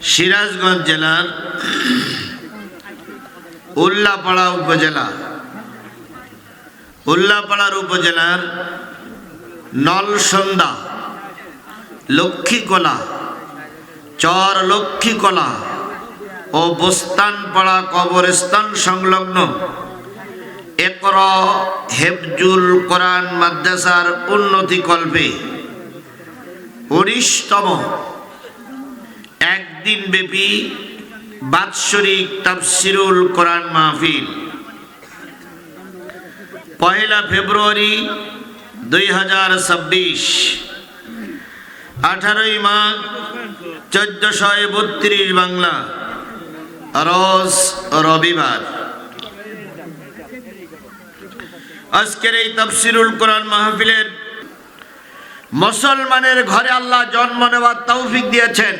সিরাজগঞ্জ জেলার উল্লাপাড়া উপজেলার নলসন্দা লক্ষ্মীকলা চর লক্ষ্মীকলা ও বোস্তানপাড়া কবরস্থান সংলগ্ন ইকরা হেফজুল কোরআন মাদ্রাসার উন্নতিকল্পে ১৯তম একদিনব্যাপী বাৎসরিক তাফসিরুল কোরআন মাহফিল ১ ফেব্রুয়ারি ২০২৬ 18 মাঘ ১৪৩২ বাংলা রোজ রবিবার। আজকের এই তাফসিরুল কোরআন মাহফিলের মুসলমানের ঘরে আল্লাহ জন্ম নেওয়ার তৌফিক দিয়েছেন।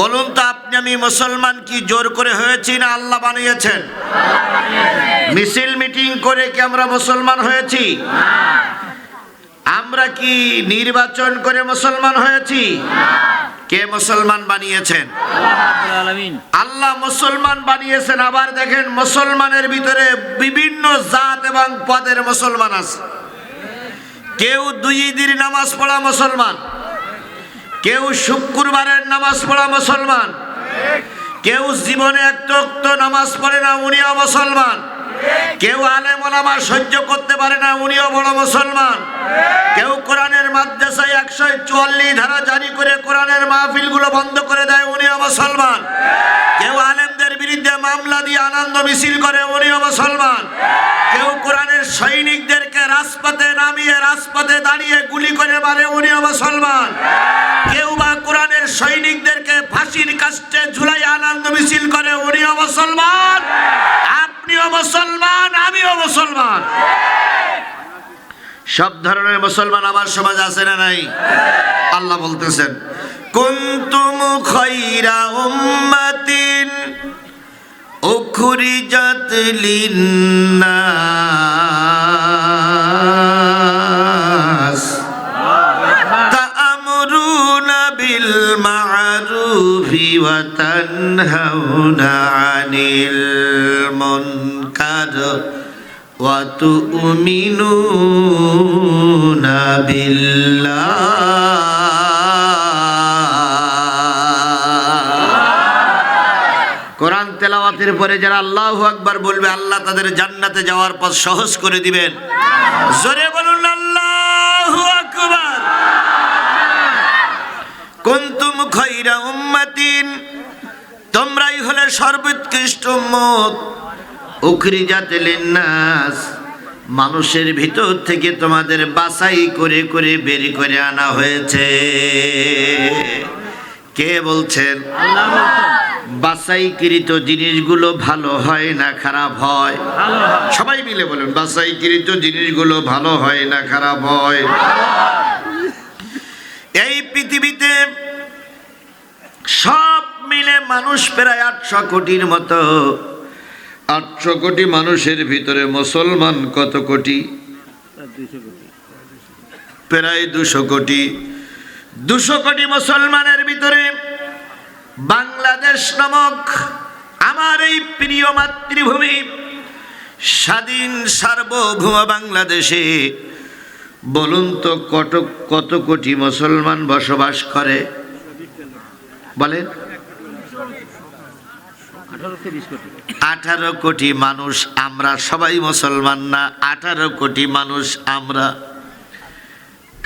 বলুন তো আপনি আমি মুসলমান কি জোর করে হয়েছি না আল্লাহ বানিয়েছেন? মিছিল মিটিং করে কি আমরা মুসলমান হয়েছি? আমরা কি নির্বাচন করে মুসলমান হয়েছি? কে মুসলমান বানিয়েছেন? আল্লাহ মুসলমান বানিয়েছেন। আবার দেখেন, মুসলমানের ভিতরে বিভিন্ন জাত এবং পদের মুসলমান আছে। কেউ 2 ঈদের নামাজ পড়া মুসলমান, কেউ শুক্রবারের নামাজ পড়া মুসলমান, কেউ জীবনে একটা নামাজ পড়ে না, উনিও মুসলমান। কেউ আলেম ওলামা সহ্য করতে পারে না, উনিও বড় মুসলমান। কেউ কোরআনের মাদ্রাসায় ১৪৪ ধারা জারি করে কোরআনের মাহফিলগুলো বন্ধ করে দেয়, উনিও মুসলমান। কেউ আলেমদের বিরুদ্ধে মামলা দিয়ে আনন্দ মিছিল করে, উনিও মুসলমান। কেউ কোরআনের সৈনিকদেরকে রাজপথে নামিয়ে রাজপথে দাঁড়িয়ে গুলি করে মারে, উনিও মুসলমান। কেউ বা কোরআনের সৈনিকদেরকে ফাঁসির কাস্টে ঝুলাই আনন্দ মিছিল করে, উনিও মুসলমান। আপনিও মুসলমান, আমিও মুসলমান। সব ধরনের মুসলমান আমার সমাজ আছে না নাই? আল্লাহ বলতেছেন, কুনতুম খায়রা উম্মাতিন উখরিজাত লিন্নাস তা'মুরুনা বিল মা'রুফি ওয়া তানহাউনা আনিল মুনকার ওয়া তু'মিনুনা বিল্লাহ। কোরআন তেলাওয়াতের পরে যারা আল্লাহু আকবার বলবে, আল্লাহ তাদের জান্নাতে যাওয়ার পথ সহজ করে দিবেন। জোরে বলুন আল্লাহু আকবার। কুনতুম খায়রা উম্মাতিন, তোমরাই হলে সর্বোৎকৃষ্ট উম্মত। উখরিজাত লিন্নাস, মানুষের ভিতর থেকে তোমাদের বাছাই করে করে বের করে আনা হয়েছে। কে বলছেন? আল্লাহ বলছেন। বাছাইকৃত জিনিসগুলো ভালো হয় না খারাপ হয়? সবাই মিলে বলেন, বাছাইকৃত জিনিসগুলো ভালো হয় না খারাপ হয়? এই পৃথিবীতে সব মিলে মানুষ প্রায় 800 কোটির মতো। 800 কোটি মানুষের ভিতরে মুসলমান কত কোটি? প্রায় 200 কোটি। 200 কোটি মুসলমানের ভিতরে বাংলাদেশ নামক আমার এই প্রিয় মাতৃভূমি, স্বাধীন সার্বভৌম বাংলাদেশে বলুন তো কত কোটি মুসলমান বসবাস করে? বলেন। 18 কোটি মানুষ আমরা, সবাই মুসলমান না। 18 কোটি মানুষ আমরা।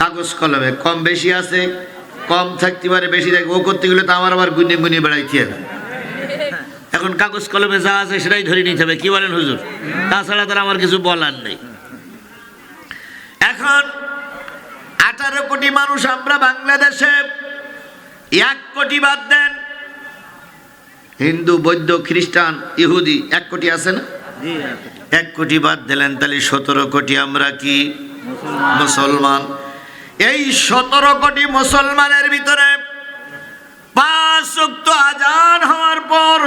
কাগজ কলমে কম বেশি আছে, কম থাকতে পারে, বেশি থাকে। ও করতে গেলে তো আমার আবার গুনে গুনে বেড়াইতে হবে। এখন কাগজ কলমে যা আছে সেটাই ধরে নিতে হবে। কি বলেন হুজুর? তাছাড়া তার আমার কিছু বলার নেই। এখন 18 কোটি মানুষ আমরা বাংলাদেশে। 1 কোটি বাদ দেন, হিন্দু বৌদ্ধ খ্রিস্টান ইহুদি 1 কোটি আছে না? 1 কোটি বাদ দিলেন, তাহলে 17 কোটি আমরা কি মুসলমান। এই 17 কোটি মুসলমানের ভিতরে 5 ওয়াক্ত আযান হওয়ার পর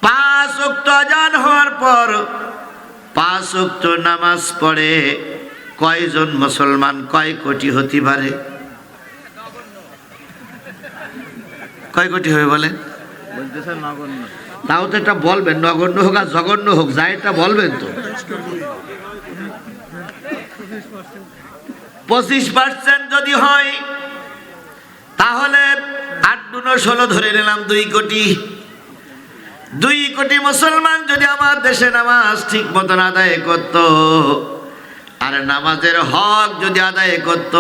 5 ওয়াক্ত নামাজ পড়ে কয়জন মুসলমান, কয় কোটি হতে পারে? কয় কোটি হবে বলেন? বলতেছে নগণ্য। তাও তো এটা বলবেন, নগণ্য হোক আর জঘন্য হোক, যা এটা বলবেন তো। 25% যদি হয় তাহলে 8 × 16 ধরে নিলাম 2 কোটি। 2 কোটি মুসলমান যদি আমার দেশে নামাজ ঠিক মতন আদায় করত, আর নামাজের হক যদি আদায় করত,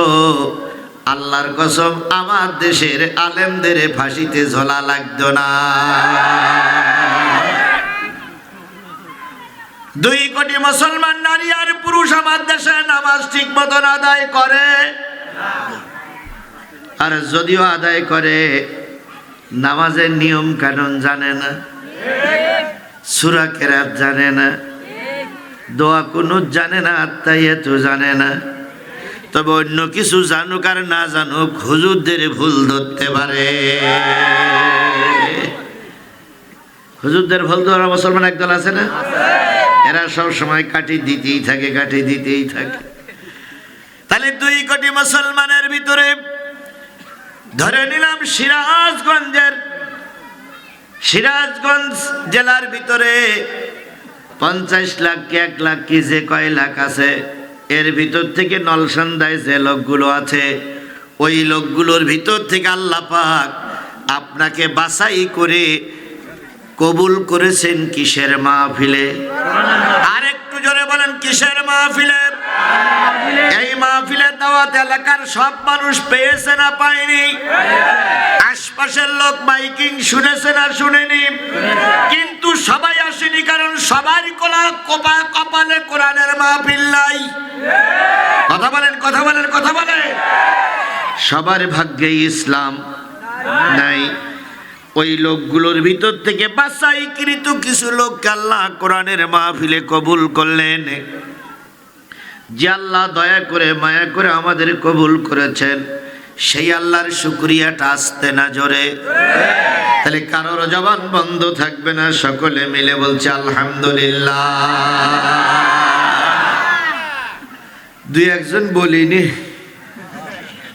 আল্লাহর কসম আমার দেশের আলেমদের ফাঁসিতে ঝোলা লাগতো না। 2 কোটি মুসলমান নারী আর পুরুষ আমার দেশে নামাজ ঠিক মতন আদায় করে, আর যদিও আদায় করে নামাজের নিয়ম কানুন জানে না, সূরা কেরাত জানে না, দোয়া কুনুত জানে না, আত্তাহিয়াতু জানে না। তবে অন্য কিছু জানুক আর না জানুক হুজুরদের ভুল ধরতে পারে। হুজুরদের ভুল ধরা মুসলমান একদল আছে না? এরা সব সময় কাটি দিতেই থাকে, কাটি দিতেই থাকে। তাহলে 2 কোটি মুসলমানের ভিতরে ধরে নিলাম সিরাজগঞ্জ জেলার ভিতরে 50 লাখ কি 1 লাখ কি যে কয় লাখ আছে, এর ভিতর থেকে নলসন্দায় যে লোকগুলো আছে, ওই লোকগুলোর ভিতর থেকে আল্লাহ পাক আপনাকে বাছাই করে কবুল করেছেন কিসের মাহফিলে? আর একটু জোরে বলেন, কিসের মাহফিলে? এই মাহফিলের দাওয়াত এলাকার সব মানুষ পেয়েছে না পায়নি? আশপাশের লোক মাইকিং শুনেছে না শুনেনি? কিন্তু সবাই আসেনি, কারণ সবার কপালে কোরআনের মাহফিল নাই। কথা বলেন, কথা বলেন, কথা বলেন। সবার ভাগ্যে ইসলাম নাই। ওই লোকগুলোর ভিতর থেকে বাছাইকৃত কিছু লোককে আল্লাহ কোরআনের মাহফিলে কবুল করলেন। যে আল্লাহ দয়া করে মায়া করে আমাদের কবুল করেছেন, সেই আল্লাহর শুকরিয়াটা আসতে না জোরে। তাহলে কারোর জবান বন্ধ থাকবে না, সকলে মিলে বলছে আলহামদুলিল্লাহ। 2-1 জন বলিনি,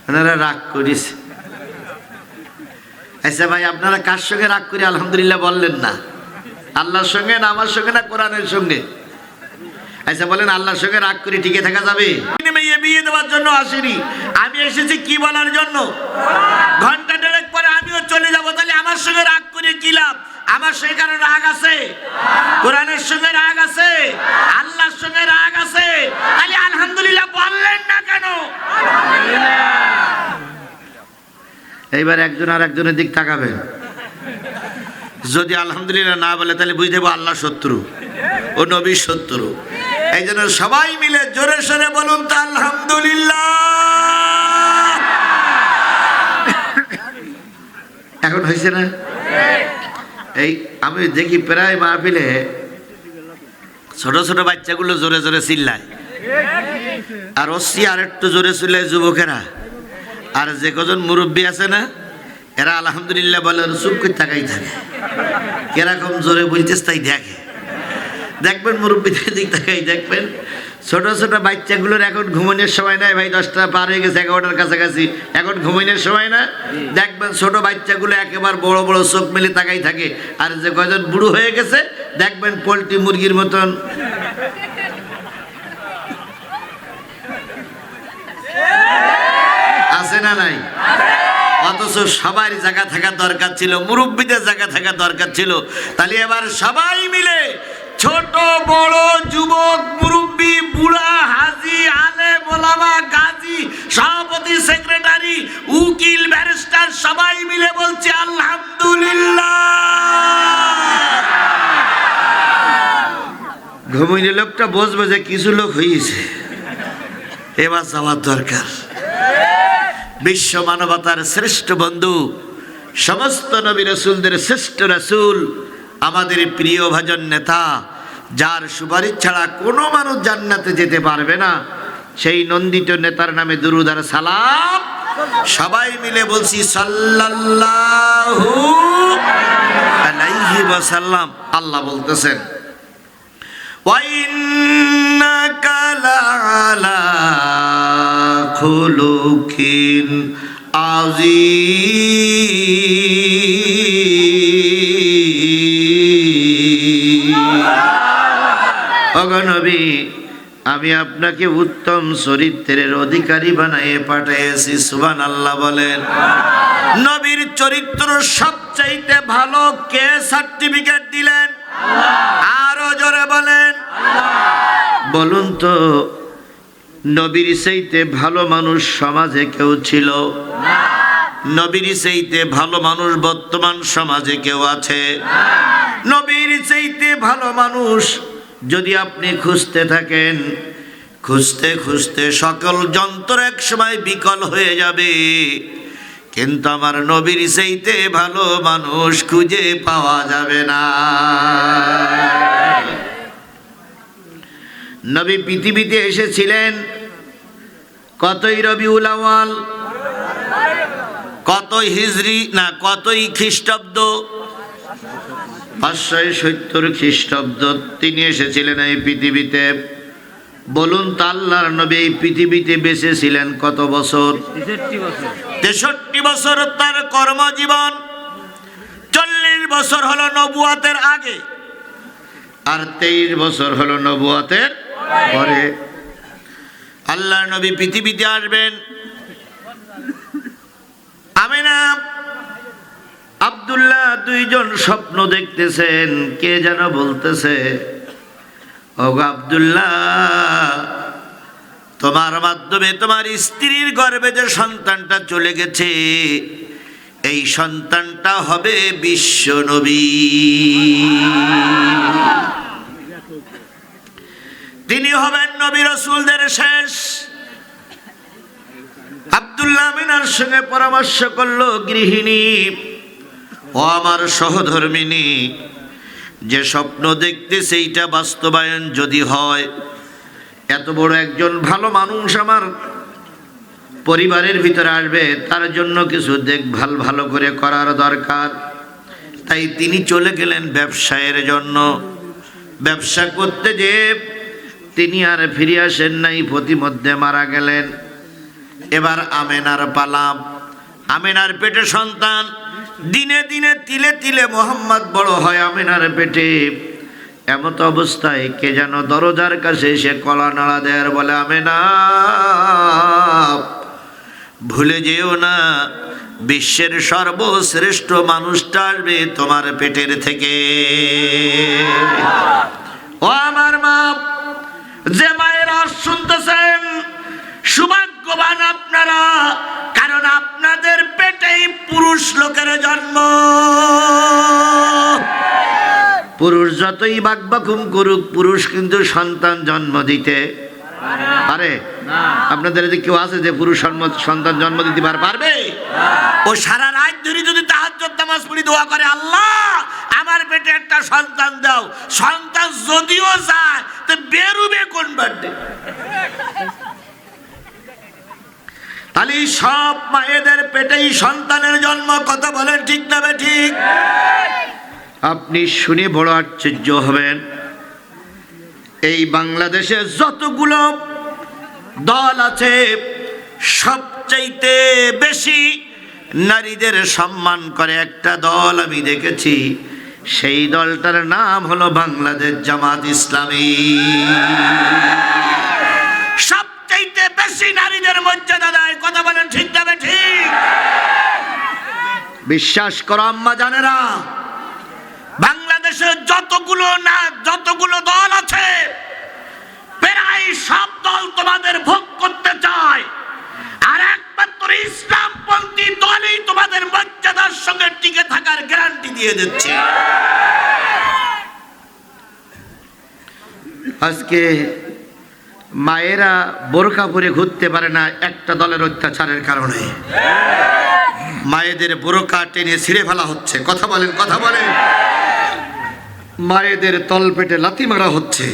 ওনারা রাগ করিস। আচ্ছা ভাই, আপনারা কার সঙ্গে রাগ করে আলহামদুলিল্লাহ বললেন না? আল্লাহর সঙ্গে না আমার সঙ্গে না কোরআনের সঙ্গে? আচ্ছা বলেন, আল্লাহর সঙ্গে রাগ করে টিকে থাকা যাবে? মেয়ে বিয়ে দেওয়ার জন্য আসিনি, আমি এসেছি কি বলার জন্য? ঘন্টা 1.5 পরে আমিও চলে যাব, তাহলে আমার সঙ্গে রাগ করে কি লাভ? আমার সঙ্গে কারো রাগ আছে? কোরআনের সঙ্গে রাগ আছে? আল্লাহর সঙ্গে রাগ আছে? তাহলে আলহামদুলিল্লাহ বললেন না কেন? এইবার একজন আর একজনের দিক তাকাবে, যদি আলহামদুলিল্লাহ না বলে তাহলে বুঝতে হবে আল্লাহ শত্রু, ও নবীর শত্রু। এই জন্য সবাই মিলে জোরে সোরে বলুন তো আলহামদুলিল্লাহ। এখন হয়েছে না? এই আমি দেখি প্রায় মাহফিলে ছোট ছোট বাচ্চাগুলো জোরে জোরে চিল্লায়, আর আর একটু জোরে চিল্লায় যুবকেরা, আর যে কজন মুরব্বী আছে না, এরা আলহামদুলিল্লাহ বলে চুপ করে তাকাই থাকে। কিরকম জোরে বলছিস তাই দেখে, দেখবেন মুরব্বীদের দিক তাকাই দেখবেন। ছোট ছোট বাচ্চাগুলোর এখন ঘুমানোর সময় নাই ভাই, 10টা পার হয়ে গেছে, 11টার কাছাকাছি, এখন ঘুমানোর সময় না। দেখবেন ছোট বাচ্চাগুলো একেবারে বড় বড় চোখ মেলে তাকাই থাকে, আর যে কজন বুড়ো হয়ে গেছে দেখবেন পোল্ট্রি মুরগির মতন। আছে না নাই? অথচ সবার জায়গা থাকা দরকার ছিল, মুরব্বীদের জায়গা থাকা দরকার ছিল। তাহলে এবার সবাই মিলে ছোট বড় যুবক মুরব্বী বুড়া হাজি আলেম ওলামা গাজী সভাপতি সেক্রেটারি উকিল ব্যারিস্টার সবাই মিলে বলছে আলহামদুলিল্লাহ। ঘুমিয়ে লোকটা বুঝবে যে কিছু লোক হয়েছে, এবার যাওয়ার দরকার। বিশ্ব মানবতার শ্রেষ্ঠ বন্ধু, সমস্ত নবী রাসূলদের শ্রেষ্ঠ রাসূল, আমাদের প্রিয় ভাজন নেতা, যার সুপারিশ ছাড়া কোনো মানুষ জান্নাতে যেতে পারবে না, সেই নন্দিত নেতার নামে দুরূদ আর সালাম সবাই মিলে বলছি সাল্লাল্লাহু আলাইহি ওয়াসাল্লাম। আল্লাহ বলতেছেন ওয়া ইন্নাকা লাআলা খুলুকিন আজিম। ওগো নবী, আমি আপনাকে উত্তম চরিত্রের অধিকারী বানিয়ে পাঠিয়েছি। সুবহানাল্লাহ বলেন। নবীর চরিত্র সবচাইতে ভালো কে সার্টিফিকেট দিলেন? আরো জোরে বলেন। বলুন তো, নবীর চাইতে ভালো মানুষ সমাজে কেউ ছিল? নবীর চাইতে ভালো মানুষ বর্তমান সমাজে কেউ আছে? নবীর চাইতে ভালো মানুষ যদি আপনি খুঁজতে থাকেন, খুঁজতে খুঁজতে সকল যন্ত্র এক সময় বিকল হয়ে যাবে, কিন্তু আমার নবীর চাইতে ভালো মানুষ খুঁজে পাওয়া যাবে না। নবী পৃথিবীতে এসেছিলেন কতই রবিউল আউয়াল, কতই হিজরি না কতই খ্রিস্টাব্দ? 570 খ্রিস্টাব্দ তিনি এসেছিলেন এই পৃথিবীতে। বলুন তো, আল্লাহর নবী এই পৃথিবীতে বেঁচে ছিলেন কত বছর? 63 বছর তার কর্মজীবন। 40 বছর হলো নবুয়তের আগে, আর 23 বছর হলো নবুয়তের পরে। আল্লাহর নবী পৃথিবীতে আসবেন। আমিনা আব্দুল্লাহ দুইজন স্বপ্ন দেখতেছেন। কে যেন বলতেছে, ওগো আব্দুল্লাহ, তোমার মাধ্যমে তোমার স্ত্রীর গর্ভে যে সন্তানটা চলে গেছে, এই সন্তানটা হবে বিশ্ব নবী। তিনি হবেন নবী রাসূলদের শেষ। আব্দুল্লাহ আমিনার সঙ্গে পরামর্শ করলো গৃহিণী, ও আমার সহধর্মিনী, যে স্বপ্ন দেখতেছে এইটা বাস্তবায়ন যদি হয়, এত বড় একজন ভালো মানুষ আমার পরিবারের ভিতরে আসবে, তার জন্য কিছু দেখভাল ভালো করে করার দরকার। তাই তিনি চলে গেলেন ব্যবসায়ের জন্য। ব্যবসা করতে যে তিনি আর ফিরে আসেন নাই, প্রতিমধ্যে মারা গেলেন। এবার আমেনার পালা। আমেনার পেটে সন্তান। দিনে দিনে তিলে তিলে মোহাম্মদ বড় হয় আমেনার পেটে। এমত অবস্থায় কে যেন দরজার কাছে এসে কলা নাড়া দেয় আর বলে, আমেনা, ভুলে যেও না, বিশ্বের সর্বশ্রেষ্ঠ মানুষটা আসবে তোমার পেটের থেকে। ও আমার মা, যে মায়েরা শুনতেছেন, সৌভাগ্যবান আপনারা, কারণ আপনাদের পেটেই পুরুষ লোকের জন্ম। পুরুষ যতই বাকবাকুম করুক, পুরুষ কিন্তু সন্তান জন্ম দিতে পারে। আপনাদের যে কেউ আছে যে পুরুষ সন্তান জন্ম দিতে পারবে? ও সারা রাত ধরে যদি তাহাজ্জুদ নামাজ পড়ি দোয়া করে, আল্লাহ আমার পেটে একটা সন্তান দাও, সন্তান যদিও যায় তো বেরুবে কোন বাড়তে? তাহলে সব মায়েদের পেটেই সন্তানের জন্ম। কথা বলেন ঠিক না ঠিক? আপনি শুনে বড় আশ্চর্য হবেন, এই বাংলাদেশে যতগুলো দল আছে, সবচাইতে বেশি নারীদের সম্মান করে একটা দল আমি দেখেছি। সেই দলটার নাম হলো বাংলাদেশ জামাত ইসলামী। সবচাইতে বেশি নারীদের মর্যাদা দেয়। কথা বলেন ঠিক না ঠিক? বিশ্বাস করো আম্মা জানেরা, বাংলাদেশে যতগুলো দল আছে, প্রায় সব দল তোমাদের ভোগ করতে চায়, আর একমাত্র ইসলামপন্থী দলই তোমাদের মর্যাদার সঙ্গে টিকে থাকার গ্যারান্টি দিয়ে দিচ্ছে। আজকে মায়েরা বোরকা পরে ঘুরতে পারে না একটা দলের অত্যাচারের কারণে। মায়েদের বোরকা টেনে ছিঁড়ে ফেলা হচ্ছে। কথা বলেন, কথা বলেন। মায়েদের তলপেটে লাথি মারা হচ্ছে,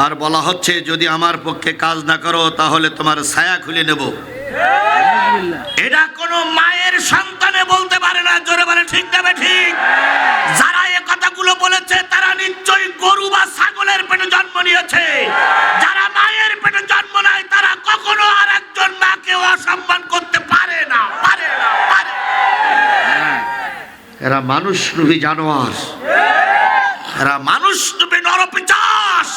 আর বলা হচ্ছে যদি আমার পক্ষে কাজ না করো তাহলে তোমার ছায়া খুলে নেব। এটা কোনো মায়ের সন্তানে বলতে পারে না। জোরে বলে ঠিক না ঠিক? যারা এ কথাগুলো বলেছে তারা নিশ্চয়ই গরু বা ছাগলের পেটে জন্ম নিয়েছে। যারা মায়ের পেটে জন্ম নেয় তারা কখনো আর একজন মাকে অসম্মান এরা মানুষ রূপী জানোয়ার, এরা মানুষ রূপী নরপিশাচ,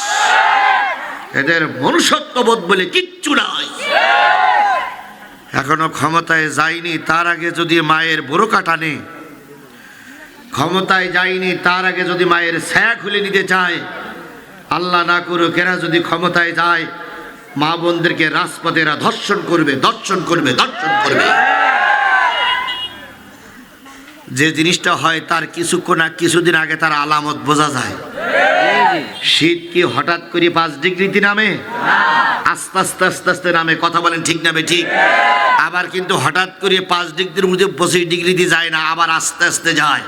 এদের মনুষ্যত্ববোধ বলে কিচ্ছু নাই। এখনো ক্ষমতায় যায়নি, তার আগে যদি মায়ের বোরকা টানে, ক্ষমতায় যায়নি তার আগে যদি মায়ের ছায়া খুলে নিতে চায়, আল্লাহ না করুক এরা যদি ক্ষমতায় যায়, মা বোনদেরকে রাজপথে এরা ধর্ষণ করবে, ধর্ষণ করবে, ধর্ষণ করবে। যে জিনিসটা হয় তার কিছুদিন আগে তার আলামত বোঝা যায়। শীত কি হঠাৎ করে 5 ডিগ্রিতে নামে? আস্তে আস্তে আস্তে আস্তে নামে। কথা বলেন ঠিক না ঠিক? আবার কিন্তু হঠাৎ করে 5 ডিগ্রির মধ্যে 25 ডিগ্রিতে যায় না, আবার আস্তে আস্তে যায়।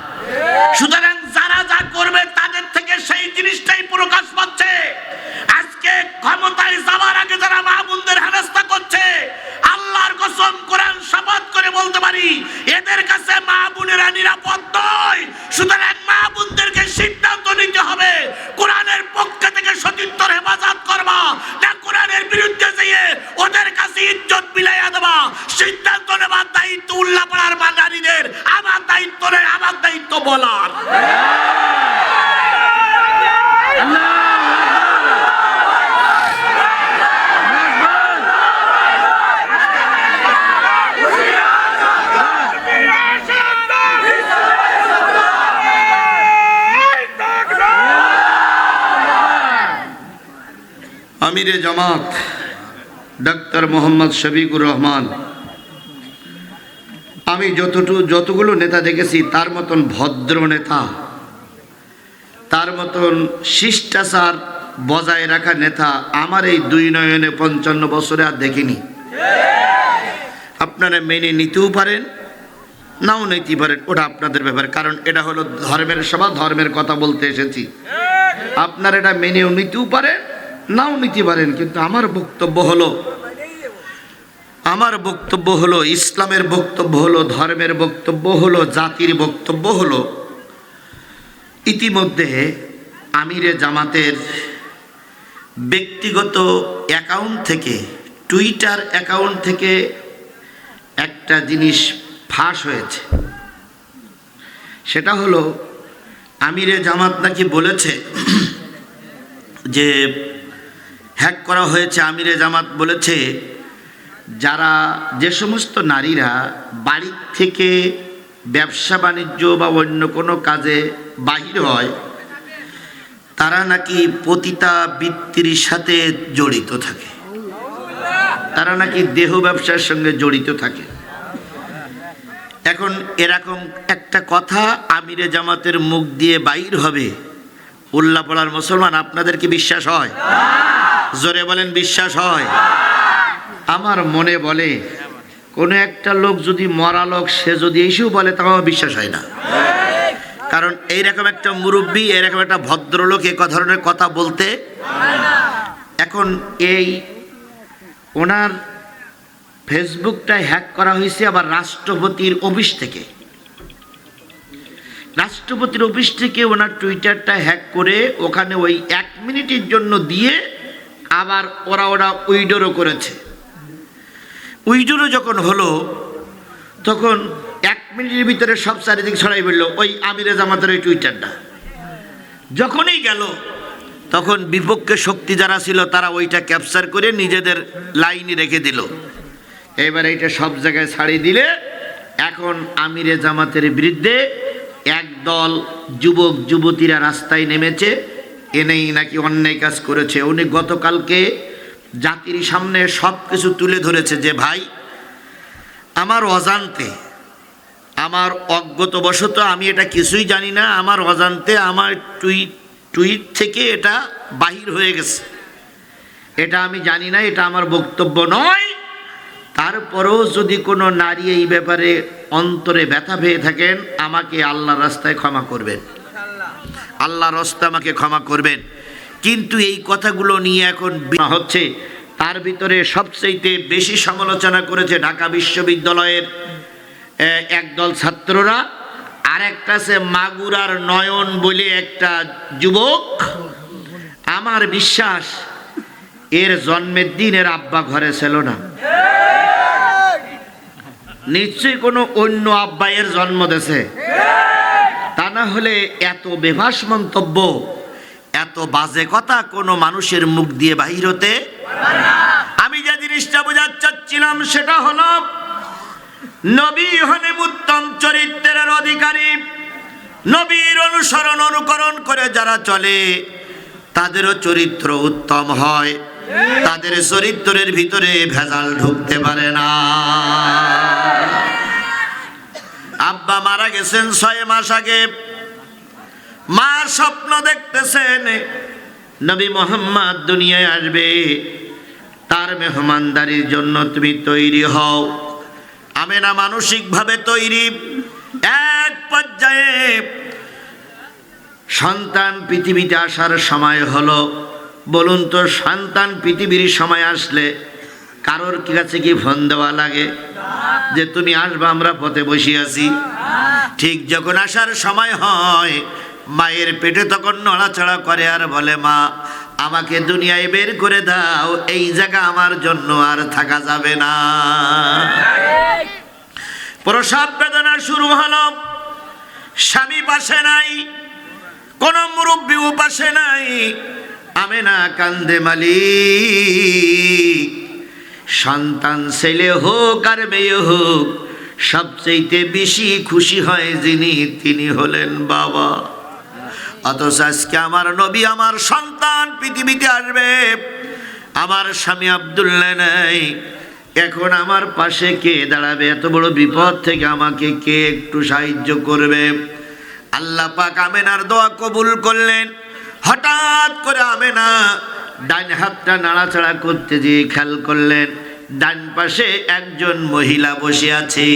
সুতরাং যারা যা করবে তাদের থেকে সেই জিনিসটাই প্রকাশ পাচ্ছে। আজকে ক্ষমতায় যাওয়ার আগে যারা মা বোনদের হেনস্থা করছে, আল্লাহর কসম কোরআন শপথ করে বলতে পারি এদের কাছে মা বোনেরা নিরাপদ নয়। সুতরাং মা বোনদেরকে সিদ্ধান্ত নিতে হবে, কোরআনের পক্ষে থেকে সতীত্বর হেফাজত করবা না কোরআনের বিরুদ্ধে যেয়ে ওদের কাছে ইজ্জত বিলাইয়া দেবা। সিদ্ধান্ত নেবার দায়িত্ব উল্লাপাড়ার মা নারীদের। আমার দায়িত্ব নয়, আমার দায়িত্ব বলার। আমিরে জামাত ডাক্তার মোহাম্মদ শফিকুর রহমান, আমি যতগুলো নেতা দেখেছি তার মতন ভদ্র নেতা, তার মতন শিষ্টাচার বজায় রাখা নেতা আমার এই 2 নয়নে 55 বছরে আর দেখিনি। আপনারা মেনে নিতেও পারেন, নাও নিতে পারেন, ওটা আপনাদের ব্যাপার। কারণ এটা হলো ধর্মের সভা, ধর্মের কথা বলতে এসেছি। আপনারা এটা মেনেও নিতেও পারেন, নাও নিতে পারেন। কিন্তু আমার বক্তব্য হলো ইসলামের বক্তব্য হলো, ধর্মের বক্তব্য হলো, জাতির বক্তব্য হলো, ইতিমধ্যে আমিরে জামাতের ব্যক্তিগত অ্যাকাউন্ট থেকে, টুইটার অ্যাকাউন্ট থেকে একটা জিনিস ফাঁস হয়েছে। সেটা হলো আমিরে জামাত নাকি বলেছে যে হ্যাক করা হয়েছে। আমিরে জামাত বলেছে যে সমস্ত নারীরা বাড়ি থেকে ব্যবসা বাণিজ্য বা অন্য কোনো কাজে বাহির হয়, তারা নাকি পতিতাবৃত্তির সাথে জড়িত থাকে, তারা নাকি দেহ ব্যবসার সঙ্গে জড়িত থাকে। এখন এরকম একটা কথা আমিরে জামাতের মুখ দিয়ে বাইর হবে, উল্লাপাড়ার মুসলমান, আপনাদের কি বিশ্বাস হয়? জোরে বলেন, বিশ্বাস হয়? আমার মনে বলে কোনো একটা লোক যদি মরা লোক সে যদি এসেও বলে তাও বিশ্বাস হয় না। কারণ এইরকম একটা মুরব্বী, এরকম একটা ভদ্রলোক এ ধরনের কথা বলতে। এখন এই ওনার ফেসবুকটা হ্যাক করা হয়েছে আবার রাষ্ট্রপতির অফিস থেকে। রাষ্ট্রপতির অফিস থেকে ওনার টুইটারটা হ্যাক করে ওখানে ওই 1 মিনিটের জন্য দিয়ে আবার ওরা উইড্রো করেছে। উইড্রো যখন হলো তখন 1 মিনিটের ভিতরে সব চারিদিক ছড়াই পড়ল ওই আমিরে জামাতের ওই টুইটারটা। যখনই গেল তখন বিপক্ষে শক্তি যারা ছিল তারা ওইটা ক্যাপচার করে নিজেদের লাইনে রেখে দিল। এবার এইটা সব জায়গায় ছাড়িয়ে দিলে এখন আমিরে জামাতের বিরুদ্ধে একদল যুবক যুবতীরা রাস্তায় নেমেছে, এনেই নাকি অন্যায় কাজ করেছে। উনি গতকালকে জাতির সামনে সব কিছু তুলে ধরেছে যে ভাই আমার অজান্তে, আমার অজ্ঞতাবশত, আমি এটা কিছুই জানি না, আমার অজান্তে আমার টুইট থেকে এটা বাহির হয়ে গেছে, এটা আমি জানি না, এটা আমার বক্তব্য নয়। তারপরেও যদি কোনো নারী এই ব্যাপারে অন্তরে ব্যথা পেয়ে থাকেন আমাকে আল্লাহর রাস্তায় ক্ষমা করবেন, আল্লাহর রাস্তায় আমাকে ক্ষমা করবেন। কিন্তু এই কথাগুলো নিয়ে এখন হচ্ছে, তার ভিতরে সবচেয়ে বেশি সমালোচনা করেছে ঢাকা বিশ্ববিদ্যালয়ের একদল ছাত্ররা, আর একটা আছে মাগুরার নয়ন বলে একটা যুবক। আমার বিশ্বাস এর জন্মের দিন এর আব্বা ঘরে ছিল না, নিশ্চয়ই কোনো অন্য আব্বা এর জন্ম দিয়েছে। না হলে এত বেভাস মন্তব্য, এত বাজে কথা কোনো মানুষের মুখ দিয়ে বাহির হতে পারে না। আমি যে জিনিসটা বোঝাতে চাচ্ছিলাম সেটা হলো, নবী হলেন উত্তম চরিত্রের অধিকারী। নবীর অনুসরণ অনুকরণ করে যারা চলে তাদেরও চরিত্র উত্তম হয়, তাদের চরিত্রের ভিতরে ভেজাল ঢুকতে পারে না। আব্বা মারা গেছেন 6 মাস আগে। মা স্বপ্ন দেখতেছেন নবী মুহাম্মদ দুনিয়ায় আসবে, তার মেহমানদারির জন্য তুমি তৈরি হও। আমেনা মানসিকভাবে তৈরি। এক পর্যায়ে সন্তান পৃথিবীতে আসার সময় হলো। বলুন তো, সন্তান পৃথিবীর সময় আসলে কারোর কাছে কি ফোন দেওয়া লাগে যে তুমি আসবা, আমরা পথে বসে আছি? ঠিক যখন আসার সময় হয়, মায়ের পেটে তখন নড়াচড়া করে আর বলে, মা আমাকে দুনিয়ায় বের করে দাও, এই জায়গা আমার জন্য আর থাকা যাবে না। প্রসব বেদনা শুরু হলো। স্বামী পাশে নাই, কোন মুরব্বিও পাশে নাই। আমেনা কান্দে, মালিক সন্তান ছেলে হোক আর মেয়ে হোক, সবচেয়ে বেশি খুশি হয় যিনি, তিনি হলেন বাবা। অথচ আজকে আমার নবী, আমার সন্তান পৃথিবীতে আসবে, আমার স্বামী আব্দুল্লাহ নাই। এখন আমার পাশে কে দাঁড়াবে? এত বড় বিপদ থেকে আমাকে কে একটু সাহায্য করবে? আল্লাহ পাক আমেনার দোয়া কবুল করলেন। হঠাৎ করে আমেনা ডান হাতটা নাড়াচাড়া করতে গিয়ে খেয়াল করলেন ডান পাশে একজন মহিলা বসে আছে।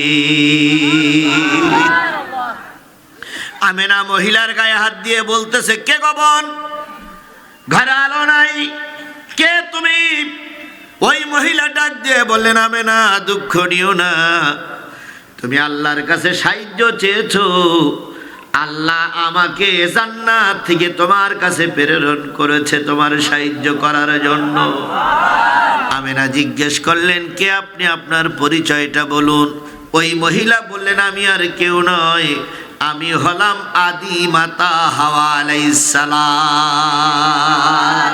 আমেনা মহিলার গায়ে হাত দিয়ে বলতেছে, কে গো বোন? ঘরে আলো নাই, কে তুমি? ওই মহিলা ডাক দিয়ে বললেন, আমেনা দুঃখ নিও না, তুমি আল্লাহর কাছে সাহায্য চেয়েছো, আল্লাহ আমাকে জান্নাত থেকে তোমার কাছে প্রেরণ করেছে তোমার সাহায্য করার জন্য। আমেনা জিজ্ঞেস করলেন, কে আপনি? আপনার পরিচয়টা বলুন। ওই মহিলা বললেন, আমি আর কেউ নয়, আমি হলাম আদি মাতা হাওয়া আলাইহিস সালাম।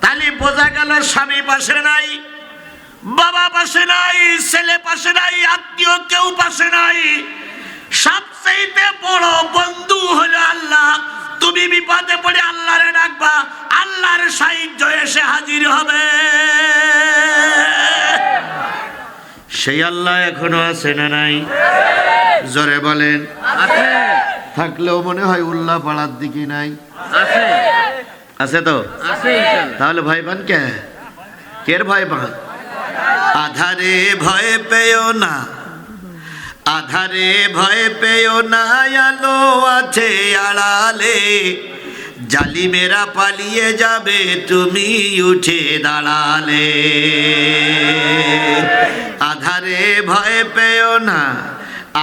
তাহলে বোঝা গেল স্বামী পাশে নাই, বাবা পাশে নাই, ছেলে পাশে নাই, আত্মীয় কেউ পাশে নাই। সবচেয়ে বড় বন্ধু হলো আল্লাহ। তুমি বিপদে পড়ে আল্লাহরে ডাকবা, আল্লাহর সাহায্য এসে হাজির হবে। সেই আল্লাহ এখনো আছে না নাই? জোরে বলেন। আছে। থাকলেও মনে হয় উল্লাহ পাড়ার দিকে নাই। আছে। আছে তো? আছে ইনশাআল্লাহ। তাহলে ভয় পান কে? কের ভয় পান? আধারে ভয় পেও না, আধারে ভয় পেও না, আলো আছে আড়ালে, জালিমেরা পালিয়ে যাবে তুমি উঠে দাঁড়ালে। আধারে ভয় পেও না,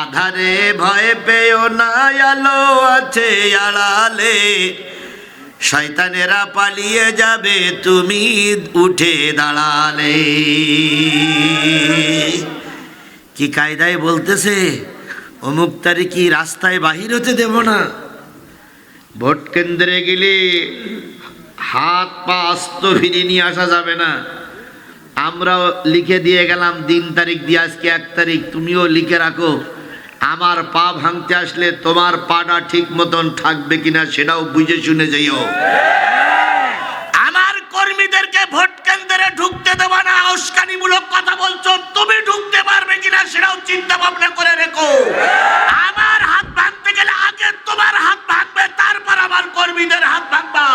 আধারে ভয় পেও না, আলো আছে আড়ালে, শয়তানেরা পালিয়ে যাবে তুমি উঠে দাঁড়ালে। কি কায়দায় বলতেছে, অমুক তারিখে রাস্তায় বাহির হতে দেব না, ভোট কেন্দ্রে গেলে হাত পা আস্ত ফিরিয়ে নিয়ে আসা যাবে না। আমরাও লিখে দিয়ে গেলাম দিন তারিখ দিয়ে, আজকে 1 তারিখ, তুমিও লিখে রাখো। আমার পা ভাঙতে আসলে তোমার পাটা ঠিক মতন থাকবে কিনা সেটাও বুঝে শুনে যাইও। আমার কর্মীদেরকে ভোট কেন্দ্রে ঢুকতে দেবা না, উস্কানিমূলক কথা বলছো, তুমি ঢুকতে পারবে কিনা সেটাও চিন্তা ভাবনা করে রেখো। আমার হাত ভাঙতে গেলে আগে তোমার হাত ভাঙবে, তারপর আমার কর্মীদের হাত ভাঙবা।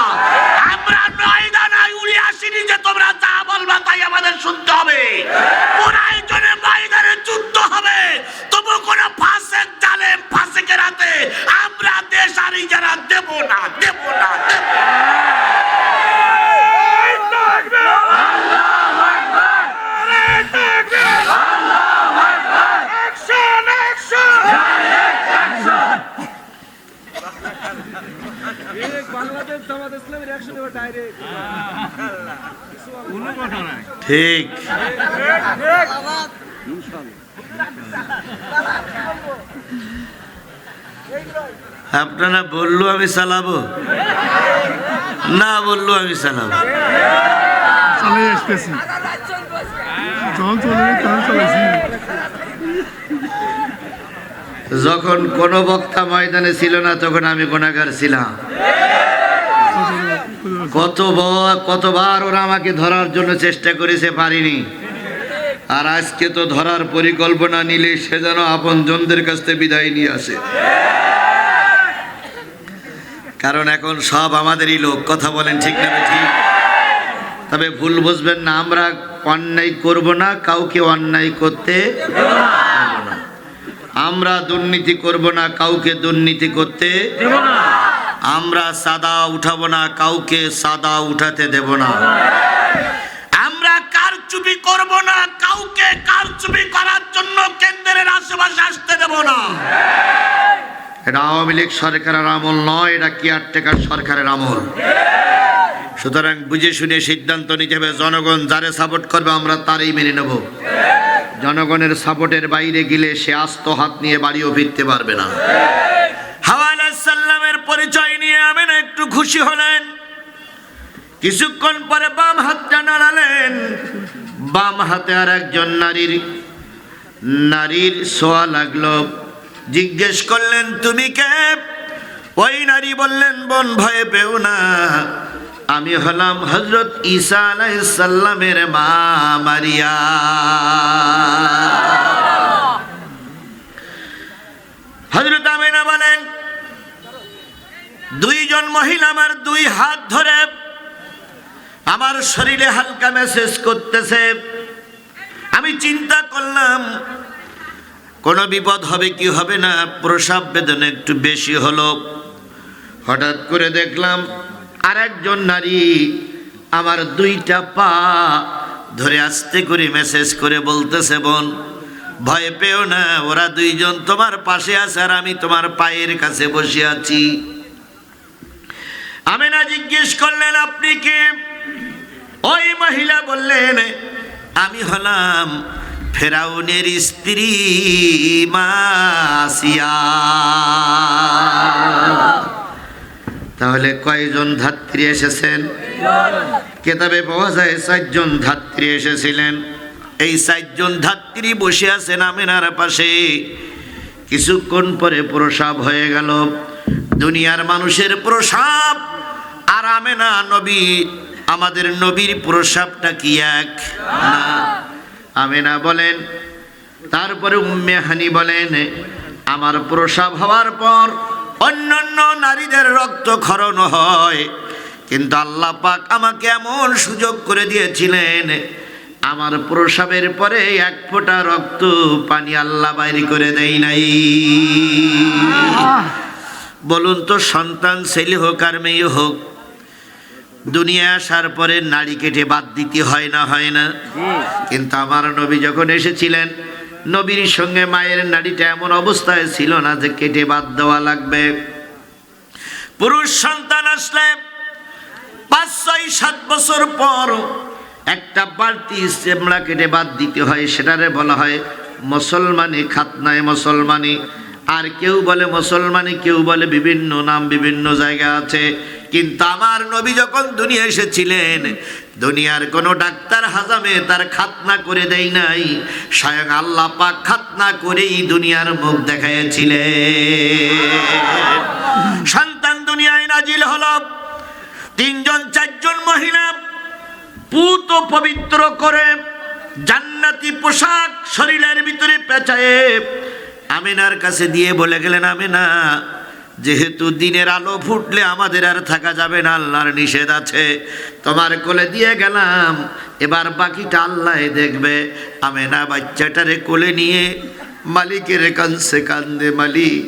আমরা ময়দানে উড়ে আসিনি যে তোমরা যা বলবা তাই আমাদের শুনতে হবে। প্রয়োজনে ময়দানে যুদ্ধ হবে, তবু কোন ফাসেক জালেম ফাসেকের হাতে আমরা দেশ আর ইজারা দেব না, দেব না, দেব না। ঠিক। আপনারা বললো আমি চালাবো, না বললো আমি চালাবো। চালিয়ে আসতেছি, যখন চলে তখন চলেছি। যখন কোনো বক্তা ময়দানে ছিল না তখন আমি গুনাহগার ছিলাম। কতবার ওরা আমাকে ধরার জন্য চেষ্টা করেছে, পারিনি। আর আজকে তো ধরার পরিকল্পনা নিলে সে যেন আপনজনদের কাছ থেকে বিদায় নিয়ে আসে। কারণ এখন সব আমাদেরই লোক, কথা বলেন ঠিক না ঠিক? তবে ভুল বুঝবেন না, আমরা অন্যায় করব না, কাউকে অন্যায় করতে দেব না। আমরা দুর্নীতি করব না, কাউকে দুর্নীতি করতে দেব না। আমরা সাদা উঠাবো না, কাউকে সাদা উঠাতে দেব না। আমরা কারচুপি করব না, কাউকে কারচুপি করার জন্য কেন্দ্রের আশেপাশে আসতে দেব না। এটা আওয়ামী লীগ সরকারের আমল নয়, এটা কেয়ারটেকার সরকারের আমল। সুতরাং বুঝে শুনে সিদ্ধান্ত নিতে হবে। জনগণ যারে সাপোর্ট করবে আমরা তারই মেনে নেব। জনগণের সাপোর্টের বাইরে গেলে সে আস্ত হাত নিয়ে বাড়িও ফিরতে পারবে না। হাওয়া আলাইহিস সালামের পরিচয় নিয়ে আমিনা একটু খুশি হলেন। কিছুক্ষণ পরে বাম হাতটা নাড়ালেন। বাম হাতে আর একজন নারীর ছোঁয়া লাগলো। জিজ্ঞেস করলেন, তুমি কে? ওই নারী বললেন, বোন ভয় পেও না, আমি হলাম হযরত ঈসা আলাইহিস সালামের মা মারিয়াম। হযরত আমিনা বলেন, দুইজন মহিলা আমার দুই হাত ধরে আমার শরীরে হালকা মেসেজ করতেছে। আমি চিন্তা করলাম কোনো বিপদ হবে কি হবে না, প্রসাব বেদনা একটু বেশি হলো। হঠাৎ করে দেখলাম আরেকজন নারী আমার দুইটা পা ধরে আস্তে করে মেসেজ করে বলতেছে, বোন ভয় পেও না, ওরা দুইজন তোমার পাশে আছে আর আমি তোমার পায়ের কাছে বসে আছি। আমিনা জিজ্ঞেস করলেন, আপনি কে? ওই মহিলা বললেন, আমি হলাম ফেরাউনের স্ত্রী মা আসিয়া। তাহলে কয়জন ধাত্রী এসেছেন? কেতাবে পাওয়া যায় 4 জন ধাত্রী এসেছিলেন। এই 4 জন ধাত্রী বসে আছেন আমিনার পাশে। কিছুক্ষণ পরে প্রসাব হয়ে গেল। দুনিয়ার মানুষের প্রসাব আর আমিনা নবী, আমাদের নবীর প্রসাবটা কি এক না? আমিনা বলেন, তারপরে উম্মে হানি বলেন, আমার প্রসাব হওয়ার পর অন্যান্য নারীদের রক্তক্ষরণ হয়, কিন্তু আল্লাহ পাক আমাকে এমন সুযোগ করে দিয়েছিলেন, আমার প্রসাবের পরে 1 ফোঁটা রক্ত পানি আল্লাহ বাইর করে দেই নাই। বলুন তো, সন্তান ছেলে হোক আর মেয়ে হোক, দুনিয়া আসার পরে নাড়ি কেটে বাদ দিতে হয় না, হয় না? কিন্তু আমার নবী যখন এসেছিলেন, নবীর সঙ্গে মায়ের নাড়িটা এমন অবস্থায় ছিল না যে কেটে বাদ দেওয়া লাগবে। পুরুষ সন্তান আসলে 5, 6, 7 বছর পর একটা বালতি চামড়া কেটে বাদ দিতে হয়, সেটারে বলা হয় মুসলমানি, খাতনায় মুসলমানি। আর কেউ বলে মুসলমানি, কেউ বলে বিভিন্ন নাম, বিভিন্ন জায়গা আছে। কিন্তু আমার নবী যখন দুনিয়া এসেছিলেন, দুনিয়ার কোনো ডাক্তার হাজামে তার খাতনা করে দেয় নাই, স্বয়ং আল্লাহ পাক খাতনা করেই দুনিয়ার মুখ দেখাইছিলেন। সন্তান দুনিয়ায় নাজিল হলো। 3 জন 4 জন মহিলা পুত পবিত্র করে জান্নাতি পোশাক শরীরের ভিতরে পেঁচায়ে আমিনার কাছে দিয়ে বলে গেলেন, আমিনা, যেহেতু দিনের আলো ফুটলে আমাদের আর থাকা যাবে না, আল্লাহর নিষেধ আছে, তোমার কোলে দিয়ে গেলাম, এবার বাকিটা আল্লাহ দেখবে। আমিনা বাচ্চাটারে কোলে নিয়ে মালিকের কাছে কান্দে, মালিক,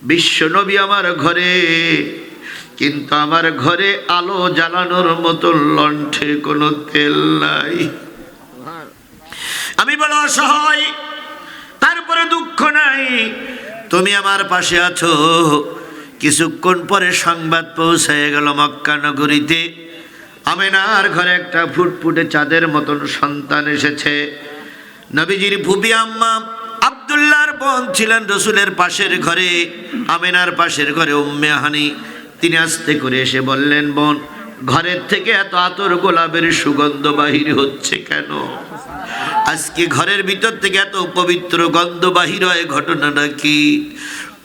বিশ্ব নবী আমার ঘরে, কিন্তু আমার ঘরে আলো জ্বালানোর মতো লণ্ঠে কোনো তেল নাই। আমি বড় অসহায়, তারপরে দুঃখ নাই, তুমি আমার পাশে আছো। কিছুক্ষণ পরে সংবাদ পৌঁছে গেল মক্কা নগরীতে, আমিনার ঘরে একটা ফুটফুটে চাঁদের মতন সন্তান এসেছে। নবীজির ফুপি আম্মা আব্দুল্লাহর বোন ছিলেন রসুলের পাশের ঘরে। আমেনার পাশের ঘরে উম্মে হানি, তিনি আস্তে করে এসে বললেন, বোন, ঘরের থেকে এত আতর গোলাপের সুগন্ধ বাহির হচ্ছে কেন? আজকে ঘরের ভিতর থেকে এত পবিত্র গন্ধ বাহির হয়, ঘটনাটা কি?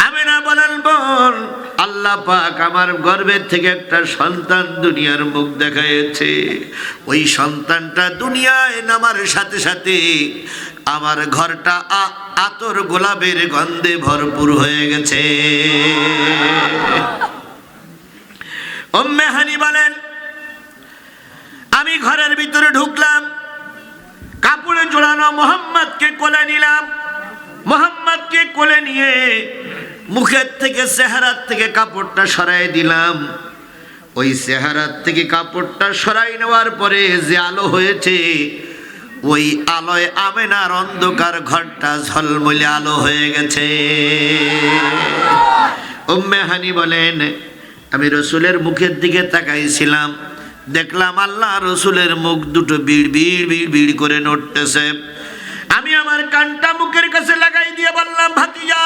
আমেনা বলেন, বোন, আল্লাহ পাক আমার গর্ভের থেকে একটা সন্তান দুনিয়ার মুখ দেখাইছে। ওই সন্তানটা দুনিয়ায় নামার সাথে সাথে আমার ঘরটা আতর গোলাপের গন্ধে ভরপুর হয়ে গেছে। উম্মে হানি বলেন, আমি ঘরের ভিতরে ঢুকলাম, কাপড়ে জোড়ানো মোহাম্মদকে কোলে নিলাম। মোহাম্মদকে কোলে নিয়ে মুখের থেকে চেহারার থেকে কাপড়টা সরাই দিলাম। ওই চেহারার থেকে কাপড়টা সরাই নেওয়ার পরে যে আলো হয়েছে, ওই আলোয় আমেনার অন্ধকার ঘরটা ঝলমলে আলো হয়ে গেছে। উম্মে হানি বলেন, আমি রসুলের মুখের দিকে তাকাইছিলাম, দেখলাম আল্লাহ রসুলের মুখ দুটো বিড় বিড় বিড় বিড় করে নড়তেছে। আমি আমার কানটা মুখের কাছে লাগাই দিয়ে বললাম, ভাতিজা,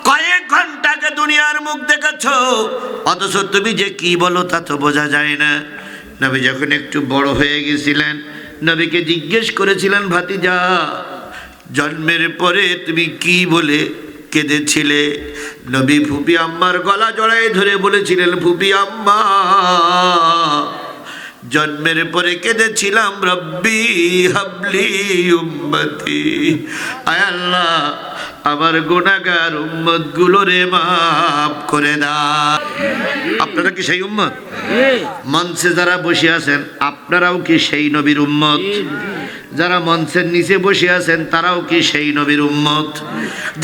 কয়েক ঘন্টাকে দুনিয়ার মুখ দেখেছ, অথচ তুমি যে কি বলো তা তো বোঝা যায় না। নবী যখন একটু বড় হয়ে গেছিলেন, নবীকে জিজ্ঞেস করেছিলেন, ভাতিজা, জন্মের পরে তুমি কি বলে কেঁদেছিলে? নবী ফুপি আম্মার গলা জড়াই ধরে বলেছিলেন, ফুপি আম্মা, জন্মের পরে কেঁদেছিলাম, রব্বি হাবলি উম্মতি, আয় আল্লাহ, আমার গুনাহগার উম্মত গুলোরে মাফ করে দাও। আপনারা কি সেই উম্মত? মঞ্চে যারা বসে আছেন আপনারাও কি সেই নবীর উম্মত? যারা মঞ্চের নিচে বসে আছেন তারাও কি সেই নবীর উম্মত?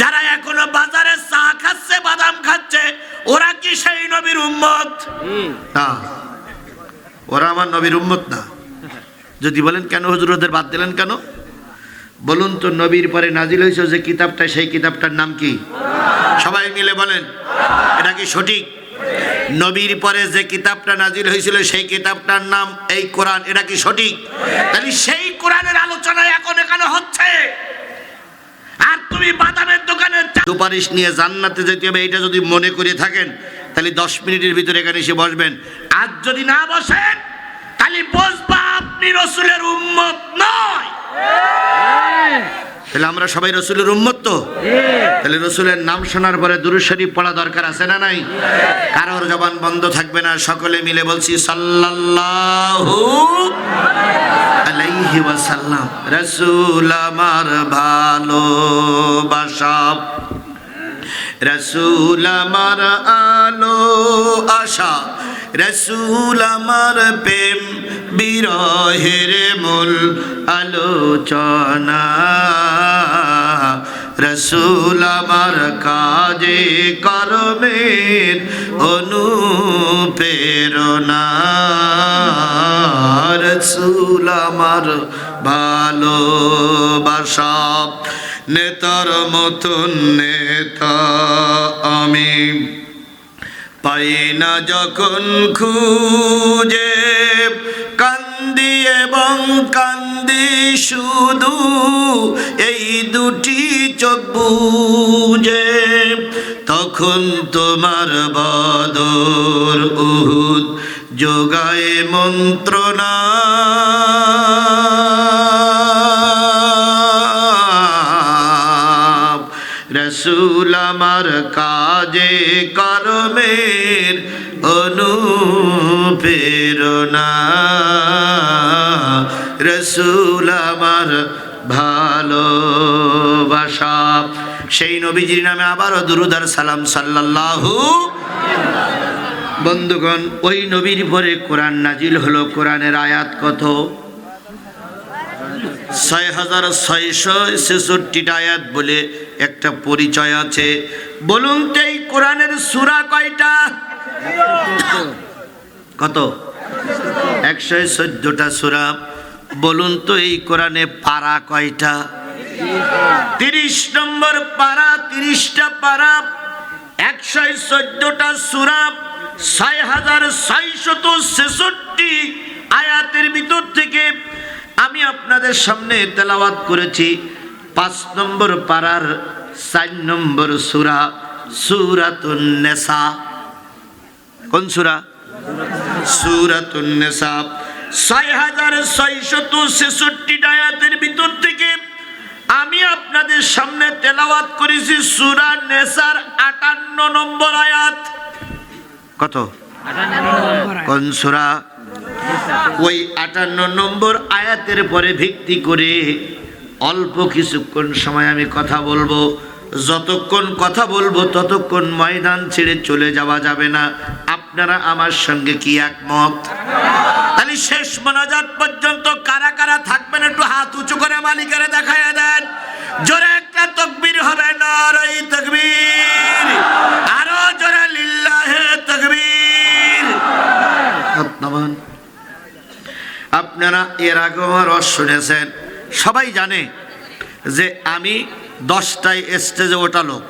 যারা এখনো বাজারে চা খাচ্ছে, বাদাম খাচ্ছে, ওরা কি সেই নবীর উম্মত? না, ওরা আমার নবীর উম্মত না। যদি বলেন কেন হুজুর ওদের বাদ দিলেন কেন, বলুন তো, নবীর পরে নাজিল হয়েছে যে কিতাবটা, সেই কিতাবটার নাম কি? সবাই মিলে বলেন, এটা কি সঠিক? নবীর পরে যে কিতাবটা নাজিল হয়েছিল সেই কিতাবটার নাম এই কোরআন, এটা কি সঠিক? তাহলে সেই কোরআনের আলোচনা এখন এখানে হচ্ছে, আর তুমি বাদামের দোকানে সুপারিশ নিয়ে জান্নাতে যেতে হবে, এটা যদি মনে করে থাকেন তাহলে 10 মিনিটের ভিতরে এখানে এসে বসবেন। আর যদি না বসেন তাহলে বুঝবা আপনি রসুলের উম্মত নয়। তাহলে আমরা সবাই রসুলের উম্মত তো? তাহলে রসুলের নাম শোনার পরে দুরূদ শরীফ পড়া দরকার আছে না নাই? কারোর জবান বন্ধ থাকবে না, সকলে মিলে বলছি সাল্লাল্লাহু আলাইহি ওয়াসাল্লাম। রাসূল আমার ভালোবাসা, রাসূল আমার আলো আশা, রাসূল আমার প্রেম বিরহের মূল আলোচনা, রাসূল আমার কাজে কর্মের অনুপ্রেরণা, রাসূল আমার ভালোবাসা। নেতার মতন নেতা আমি পাই না যখন খুঁজে, কান্দি এবং কান্দি শুধু এই দুটি চোখ বুজে, তখন তোমার বদর উহুদ যোগায় মন্ত্রণা, রাসূল আমার কাজে কর্মের অনুপ্রেরণা, রাসূল আমার ভালোবাসা। সেই নবীজির নামে আবারও দুরূদ আর সালাম সাল্লাল্লাহু। বন্ধুগণ, ওই নবীর পরে কোরআন নাজিল হলো। কোরআনের আয়াত কত? 6666টা আয়াত বলে একটা পরিচয় আছে। বলুন তো এই কোরআনের সূরা কয়টা? কত? 114টা সূরা। বলুন তো এই কোরআনে পারা কয়টা? 30 নম্বর পারা, 30টা পারা, 114টা সূরা, 6666 আয়াতের ভিতর থেকে আমি আপনাদের সামনে তেলাওয়াত করেছি 5 নম্বর পারার 4 নম্বর সূরা সূরাতুন নিসা। কোন সূরা? সূরাতুন নিসা 6666 আয়াতের ভিতর থেকে আমি আপনাদের সামনে তেলাওয়াত করেছি সূরা নিসার 58 নম্বর আয়াত। কত? কোন সূরা? ওই 58 নম্বর আয়াতের পরে ভিত্তি করে অল্প কিছুক্ষণ সময় আমি কথা বলবো। যতক্ষণ কথা বলবো ততক্ষণ ময়দান ছেড়ে চলে যাওয়া যাবে না। আপনারা আমার সঙ্গে কি একমত? তাহলে শেষ মোনাজাত পর্যন্ত কারা কারা থাকবেন একটু হাত উঁচু করে মালিকের দেখায় দেন। জোরে একটা তাকবীর হবে, নারে তাকবীর, আরো জোরে লিল্লাহে তাকবীর। আপনারা এর আগে আমার শুনেছেন, সবাই জানে যে আমি 10টায় স্টেজে ওঠা লোক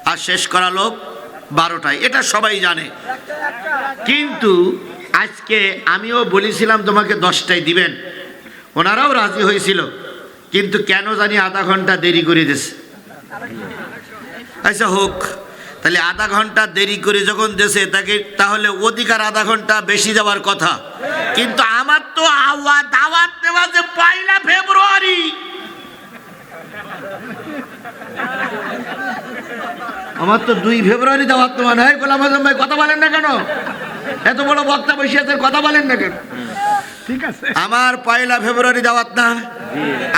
আর শেষ করা লোক 12টায়, এটা সবাই জানে। কিন্তু আজকে আমিও বলেছিলাম তোমাকে 10টায় দিবেন, ওনারাও রাজি হয়েছিল, কিন্তু কেন জানি আধা ঘন্টা দেরি করে দিয়েছে। আচ্ছা হোক, তাহলে আধা ঘন্টা দেরি করে যখন দেশে তাকে, তাহলে অধিকার আধা ঘন্টা বেশি যাওয়ার কথা। কিন্তু আমার তো দাওয়াত দেওয়া যে 1 ফেব্রুয়ারি, আমার তো 2 ফেব্রুয়ারি দাওয়াত দেওয়া নয়। গোলাম আজম ভাই কথা বলেন না কেন? এত বড় বক্তা বসে আছেন, কথা বলেন না কেন? ঠিক আছে, আমার 1 ফেব্রুয়ারি দাওয়াত না।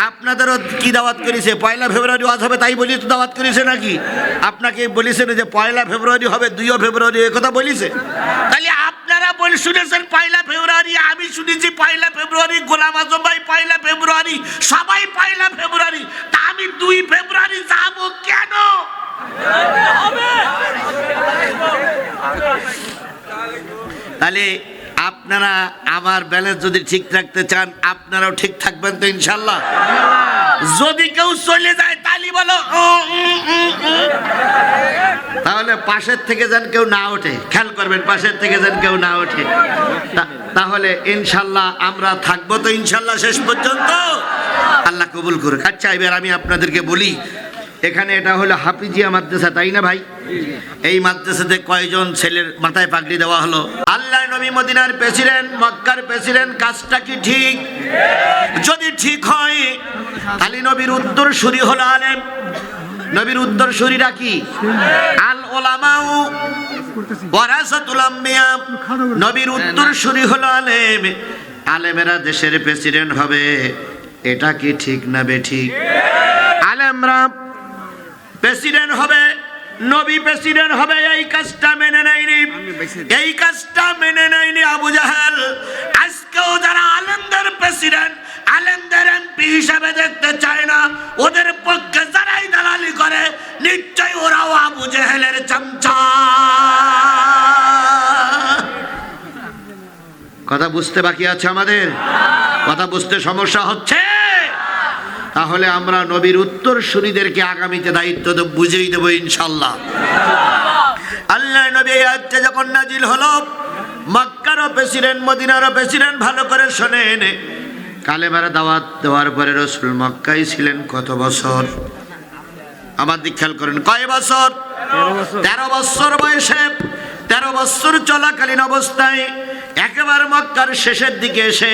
আপনাদেরও কি দাওয়াত করেছে? 1 ফেব্রুয়ারি ওয়াজ হবে তাই বলি তো দাওয়াত করেছে নাকি? আপনাকে বলেছেন যে 1 ফেব্রুয়ারি হবে, 2 ফেব্রুয়ারি, এ কথা বলেছে? তাহলে আপনারা বলে শুনেছেন 1 ফেব্রুয়ারি, আমি শুনেছি 1 ফেব্রুয়ারি, গোলাম আজম ভাই 1 ফেব্রুয়ারি, সবাই 1 ফেব্রুয়ারি। তা আমি 2 ফেব্রুয়ারি যাব কেন? তাহলে আপনারা আমার ব্যালেন্স যদি ঠিক রাখতে চান, আপনারাও ঠিক থাকবেন তো ইনশাল্লাহ? যদি কেউ চলে যায় তালি বলো তাহলে পাশের থেকে যেন কেউ না ওঠে, খেয়াল করবেন, পাশের থেকে যেন কেউ না ওঠে। তাহলে ইনশাল্লাহ আমরা থাকবো তো ইনশাল্লাহ শেষ পর্যন্ত। আল্লাহ কবুল করুক। আচ্ছা, এবার আমি আপনাদেরকে বলি, এখানে এটা হলো হাফিজিয়া মাদ্রাসা, তাই না ভাই? এই মাদ্রাসাতে কয়জন ছেলের মাথায় পাগড়ি দেওয়া হলো? আল্লাহ নবী মদিনার প্রেসিডেন্ট, মক্কার প্রেসিডেন্ট, কাজটা কি ঠিক? যদি ঠিক হয় তাহলে নবীর উত্তরসূরি হলো আলেম। নবীর উত্তরসূরিরা কি? আল উলামাউ ওয়ারাসাতুল আম্বিয়া। নবীর উত্তরসূরি হলো আলেম। আলেমেরা দেশের প্রেসিডেন্ট হবে, এটা কি ঠিক না বেঠিক? আলেমরা প্রেসিডেন্ট হবে, নবী প্রেসিডেন্ট হবে, এই কাজটা মেনে নেয়নি। এই কাজটা মেনে নেয়নি আবু জাহেল। আজকেও যারা আলেমদের প্রেসিডেন্ট, আলেমদের এমপি হিসাবে দেখতে চায় না, ওদের পক্ষে যারাই দালালি করে, নিশ্চয়ই ওরাও আবু জাহেলের চামচা। কথা বুঝতে বাকি আছে আমাদের? কথা বুঝতে সমস্যা হচ্ছে? তাহলে আমরা নবীর উত্তরসূরিদেরকে আগামীতে দায়িত্ব বুঝিয়ে দেবো ইনশাল্লাহ। আল্লাহ নবী আয়াতটা যখন নাজিল হলো, মক্কারও প্রেসিডেন্ট, মদিনারও প্রেসিডেন্ট, ভালো করে শোনেন। কালেমার দাওয়াত দেওয়ার পরে রাসূল মক্কায় ছিলেন কত বছর? আমার দিক খেয়াল করেন, কয় বছর? 13 বছর বয়সে, 13 বছর চলাকালীন অবস্থায় একেবারে মক্কার শেষের দিকে এসে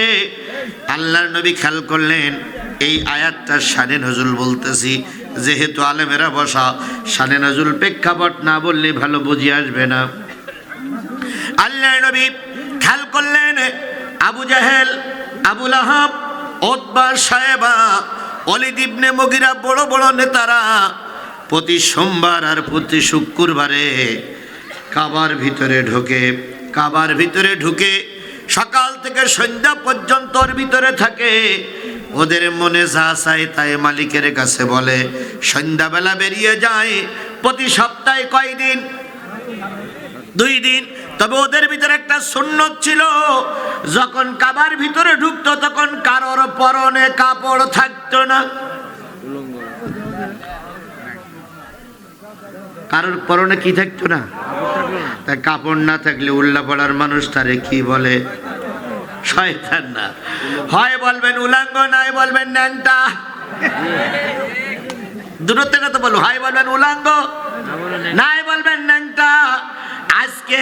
আল্লাহর নবী খেয়াল করলেন, এই আয়াতটা শানে নজুল বলতেছি, যেহেতু আলেমেরা বসা, শানে নজুল প্রেক্ষাপট না বললে ভালো বুঝি আসবে না। আল্লাহর নবী খেয়াল করলেন, আবু জাহেল, আবু লাহাব, উতবা, সায়েবা, ওয়ালিদ ইবনে মুগিরা, বড় বড় নেতারা প্রতি সোমবার আর প্রতি শুক্রবারে কাবার ভিতরে ঢুকে সকাল থেকে সন্ধ্যা পর্যন্ত ওর ভিতরে থাকে। ওদের মনে যা চায় তাই মালিকের কাছে বলে। সন্ধ্যাবেলা বেরিয়ে যায়। প্রতি সপ্তাহে কয়দিন? 2 দিন। তবে ওদের ভিতরে একটা সুন্নত ছিল, যখন কাবার ভিতরে ঢুকতো তখন কারোর পরনে কাপড় থাকতো না। কারোর পরনে কি থাকতো না? তা কাপড় না থাকলে উল্লা পড়ার মানুষ তারে কি বলে? শয়তান না। হয় বলবেন উলাঙ্গ, নয় বলবেন ন্যাংটা। দূরত্বে কথা বলো, হয় বলবেন উলাঙ্গ, না বলেন নাই বলবেন ন্যাংটা। আজকে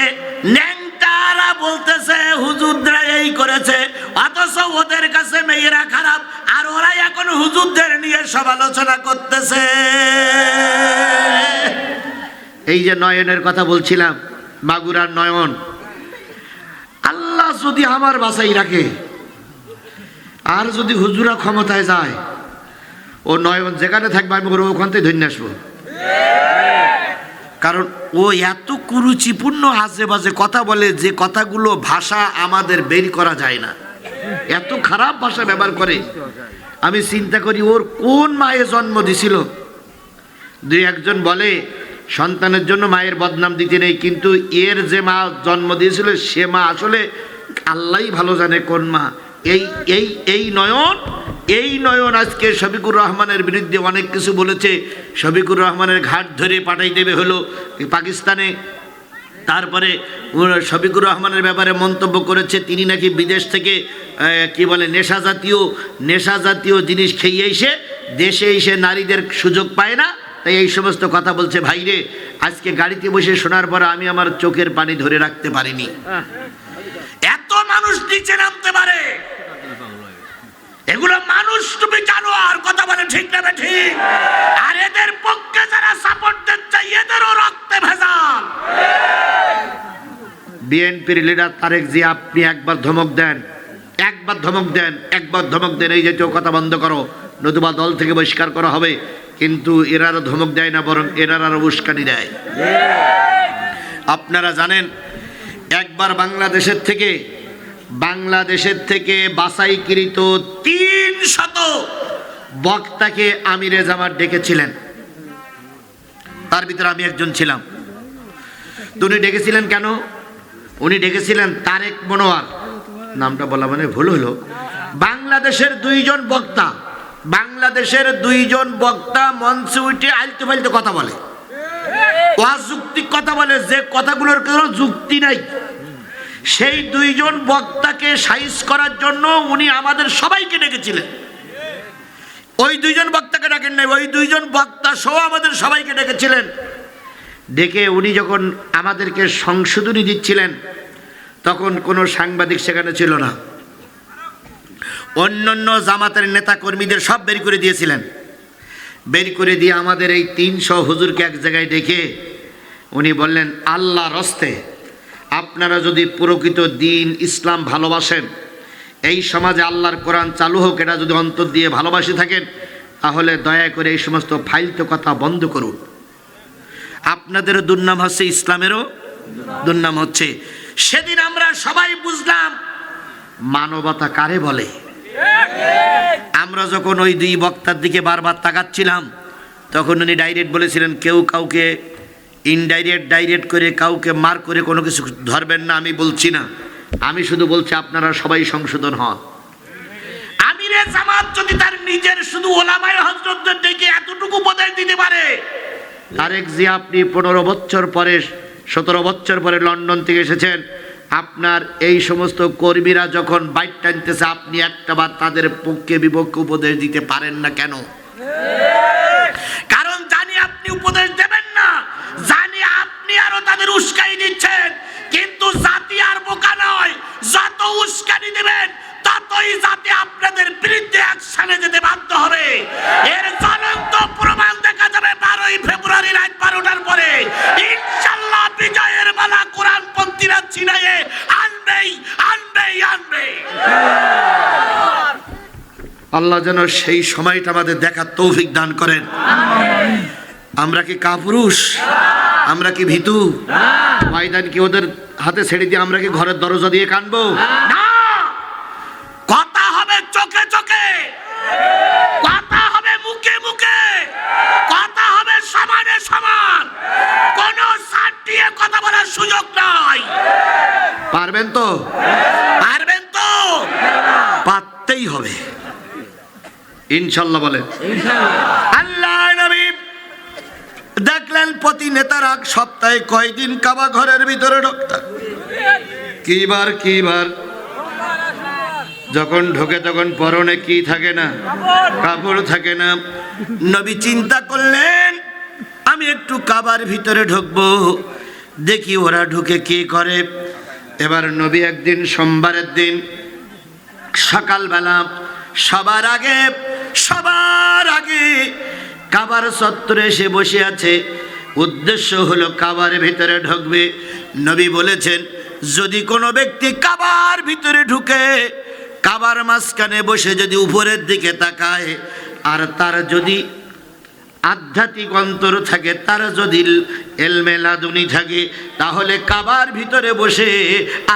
ন্যাংটারা বলতেছে হুজুররা এই করেছে, অথচ ওদের কাছে মেয়েরা খারাপ, আর ওরা এখন হুজুরদের নিয়ে সমালোচনা করতেছে। এই যে নয়নের কথা বলছিলাম, মাগুরার নয়ন, আল্লাহ যদি আমার বাসাই রাখে, আর যদি হুজুরা ক্ষমতায় যায়, ও নয়ন যেখানে থাকবে আমি ওর ওখান থেকে ধরে আসবো। কারণ ও এত কুরুচিপূর্ণ আজে বাজে কথা বলে, যে কথাগুলো ভাষা আমাদের বের করা যায় না, এত খারাপ ভাষা ব্যবহার করে। আমি চিন্তা করি ওর কোন মায়ে জন্ম দিছিল। দুই একজন বলে সন্তানের জন্য মায়ের বদনাম দিতে নেই, কিন্তু এর যে মা জন্ম দিয়েছিল সে মা আসলে আল্লাহই ভালো জানে কোন মা। এই নয়ন আজকে শফিকুর রহমানের বিরুদ্ধে অনেক কিছু বলেছে। শফিকুর রহমানের ঘাট ধরে পাঠাই দেবে হলো পাকিস্তানে। তারপরে শফিকুর রহমানের ব্যাপারে মন্তব্য করেছে তিনি নাকি বিদেশ থেকে কি বলে নেশা জাতীয় জিনিস খেয়ে এসে দেশে এসে নারীদের সুযোগ পায় না, তাই এই সমস্ত কথা বলছে। ভাইরে, আজকে গাড়িতে বসে শোনার পর আমি আমার চোখের পানি ধরে রাখতে পারিনি। এত মানুষ নিচে নামতে পারে, এগুলো মানুষ, তুমি জানো আর কথা বলে ঠিক না ঠিক? আর এদের পক্ষে যারা সাপোর্ট দিচ্ছে এদেরও রক্তে ভেজাল। বিএনপির লিডার তারেক জিয়া, আপনি একবার ধমক দেন, একবার ধমক দেন, এই জাতীয় কথা বন্ধ করো, নতুবা দল থেকে বহিষ্কার করা হবে। কিন্তু এরা আরো ধমক দেয় না, বরং এরা আরো উস্কানি দেয়। আপনারা জানেন, একবার বাংলাদেশের থেকে বাছাইকৃত 300 বক্তাকে আমিরে জামাত ডেকেছিলেন, তার ভিতরে আমি একজন ছিলাম। তো উনি ডেকেছিলেন কেন? উনি ডেকেছিলেন তারেক মনোয়ার, নামটা বলা মানে ভুল হলো, বাংলাদেশের দুইজন বক্তা মঞ্চে উঠে আলতু ফালতু কথা বলে, অযৌক্তিক কথা বলে, যে কথাগুলোর কোনো যুক্তি নাই। সেই দুইজন বক্তাকে সাইজ করার জন্য উনি আমাদের সবাইকে ডেকেছিলেন। ওই দুইজন বক্তাকে ডাকেন নাই, ওই দুইজন বক্তা সহ আমাদের সবাইকে ডেকেছিলেন। ডেকে উনি যখন আমাদেরকে সংশোধনী দিচ্ছিলেন, তখন কোনো সাংবাদিক সেখানে ছিল না। অন্যান্য জামাতের নেতা কর্মীদের সব বের করে দিয়েছিলেন। বের করে দিয়ে আমাদের এই 300 হুজুরকে এক জায়গায় ডেকে উনি বললেন, আল্লাহর হস্তে আপনারা যদি প্রকৃত দিন ইসলাম ভালোবাসেন, এই সমাজে আল্লাহর কোরআন চালু হোক, এটা যদি অন্তর দিয়ে ভালোবাসে থাকেন, তাহলে দয়া করে এই সমস্ত ফালতু কথা বন্ধ করুন। আপনাদেরও দুর্নাম হচ্ছে, ইসলামেরও দুর্নাম হচ্ছে। সেদিন আমরা সবাই বুঝলাম মানবতা কারে বলে। আমরা যখন ওই দুই বক্তার দিকে বারবার তাকাচ্ছিলাম, তখন উনি ডাইরেক্ট বলেছিলেন, কেউ কাউকে ডাইরেক্ট করে কাউকে মার করে কোনো কিছু ধরবেন না। আমি বলছি না, আমি শুধু বলছি আপনারা সবাই সংশোধন হন। আমিরে জামাত যদি তার নিজের শুধু ওলামায়ে হযরতদের ডেকে এতটুকু উপদেশ দিতে পারে, তারেক জিয়া আপনি 17 বছর পরে লন্ডন থেকে এসেছেন, আপনার এই সমস্ত কর্মীরা যখন বাইট টানতেছে, আপনি একটাবার তাদের পক্ষে বিপক্ষে উপদেশ দিতে পারেন না কেন? কারণ জানি আপনি উপদেশ দেবেন না, জানি আপনি আরো তাদের উস্কানি দিচ্ছেন। কিন্তু জাতি আর বোকা নয়, যত উস্কানি দিবেন ততই জাতি আপনাদের বিরুদ্ধে অ্যাকশনে যেতে বাধ্য হবে। এর জ্বলন্ত প্রমাণ দেখা যাবে 12ই ফেব্রুয়ারি রাত 12টার পরে। ইনশাআল্লাহ বিজয়ের মালা কোরআনপন্থীরা ছিনাইয়ে আনবে। আল্লাহ যেন সেই সময়টা আমাদের দেখার তৌফিক দান করেন। আমরা কি কাপুরুষ? আমরা কি ভীতু? ময়দান কি ওদের হাতে ছেড়ে দিয়ে আমরা কি ঘরের দরজা দিয়ে কানবো? না, কথা হবে চোখে চোখে, কথা হবে মুখে মুখে, কথা হবে সমানে সমান, কোনো ছাড় দিয়ে কথা বলার সুযোগ নাই। পারবেন তো? পারতেই হবে ইনশাআল্লাহ। বলেন আল্লাহ। নবী দেখলেন প্রতি নেতারা সপ্তাহে কয়দিন কাবা ঘরের ভিতরে ঢোকতেন। কিবার যখন ঢোকে তখন পরনে কি থাকে না, কাপড় থাকে না। নবী চিন্তা করলেন আমি একটু কাবার ভিতরে ঢুকবো, দেখি ওরা ঢুকে কি করে। এবার নবী একদিন সোমবারের দিন সকালবেলা সবার আগে কাবার চত্বরে এসে বসে আছে। উদ্দেশ্য হলো কাবার ভিতরে ঢুকবে। নবী বলেছেন যদি কোনো ব্যক্তি কাবার ভিতরে ঢুকে, কাবার মাঝখানে বসে যদি উপরের দিকে তাকায়, আর তার যদি আধ্যাত্মিক অন্তর থাকে, তার যদি এলমে লাদুনি থাকে, তাহলে কাবার ভিতরে বসে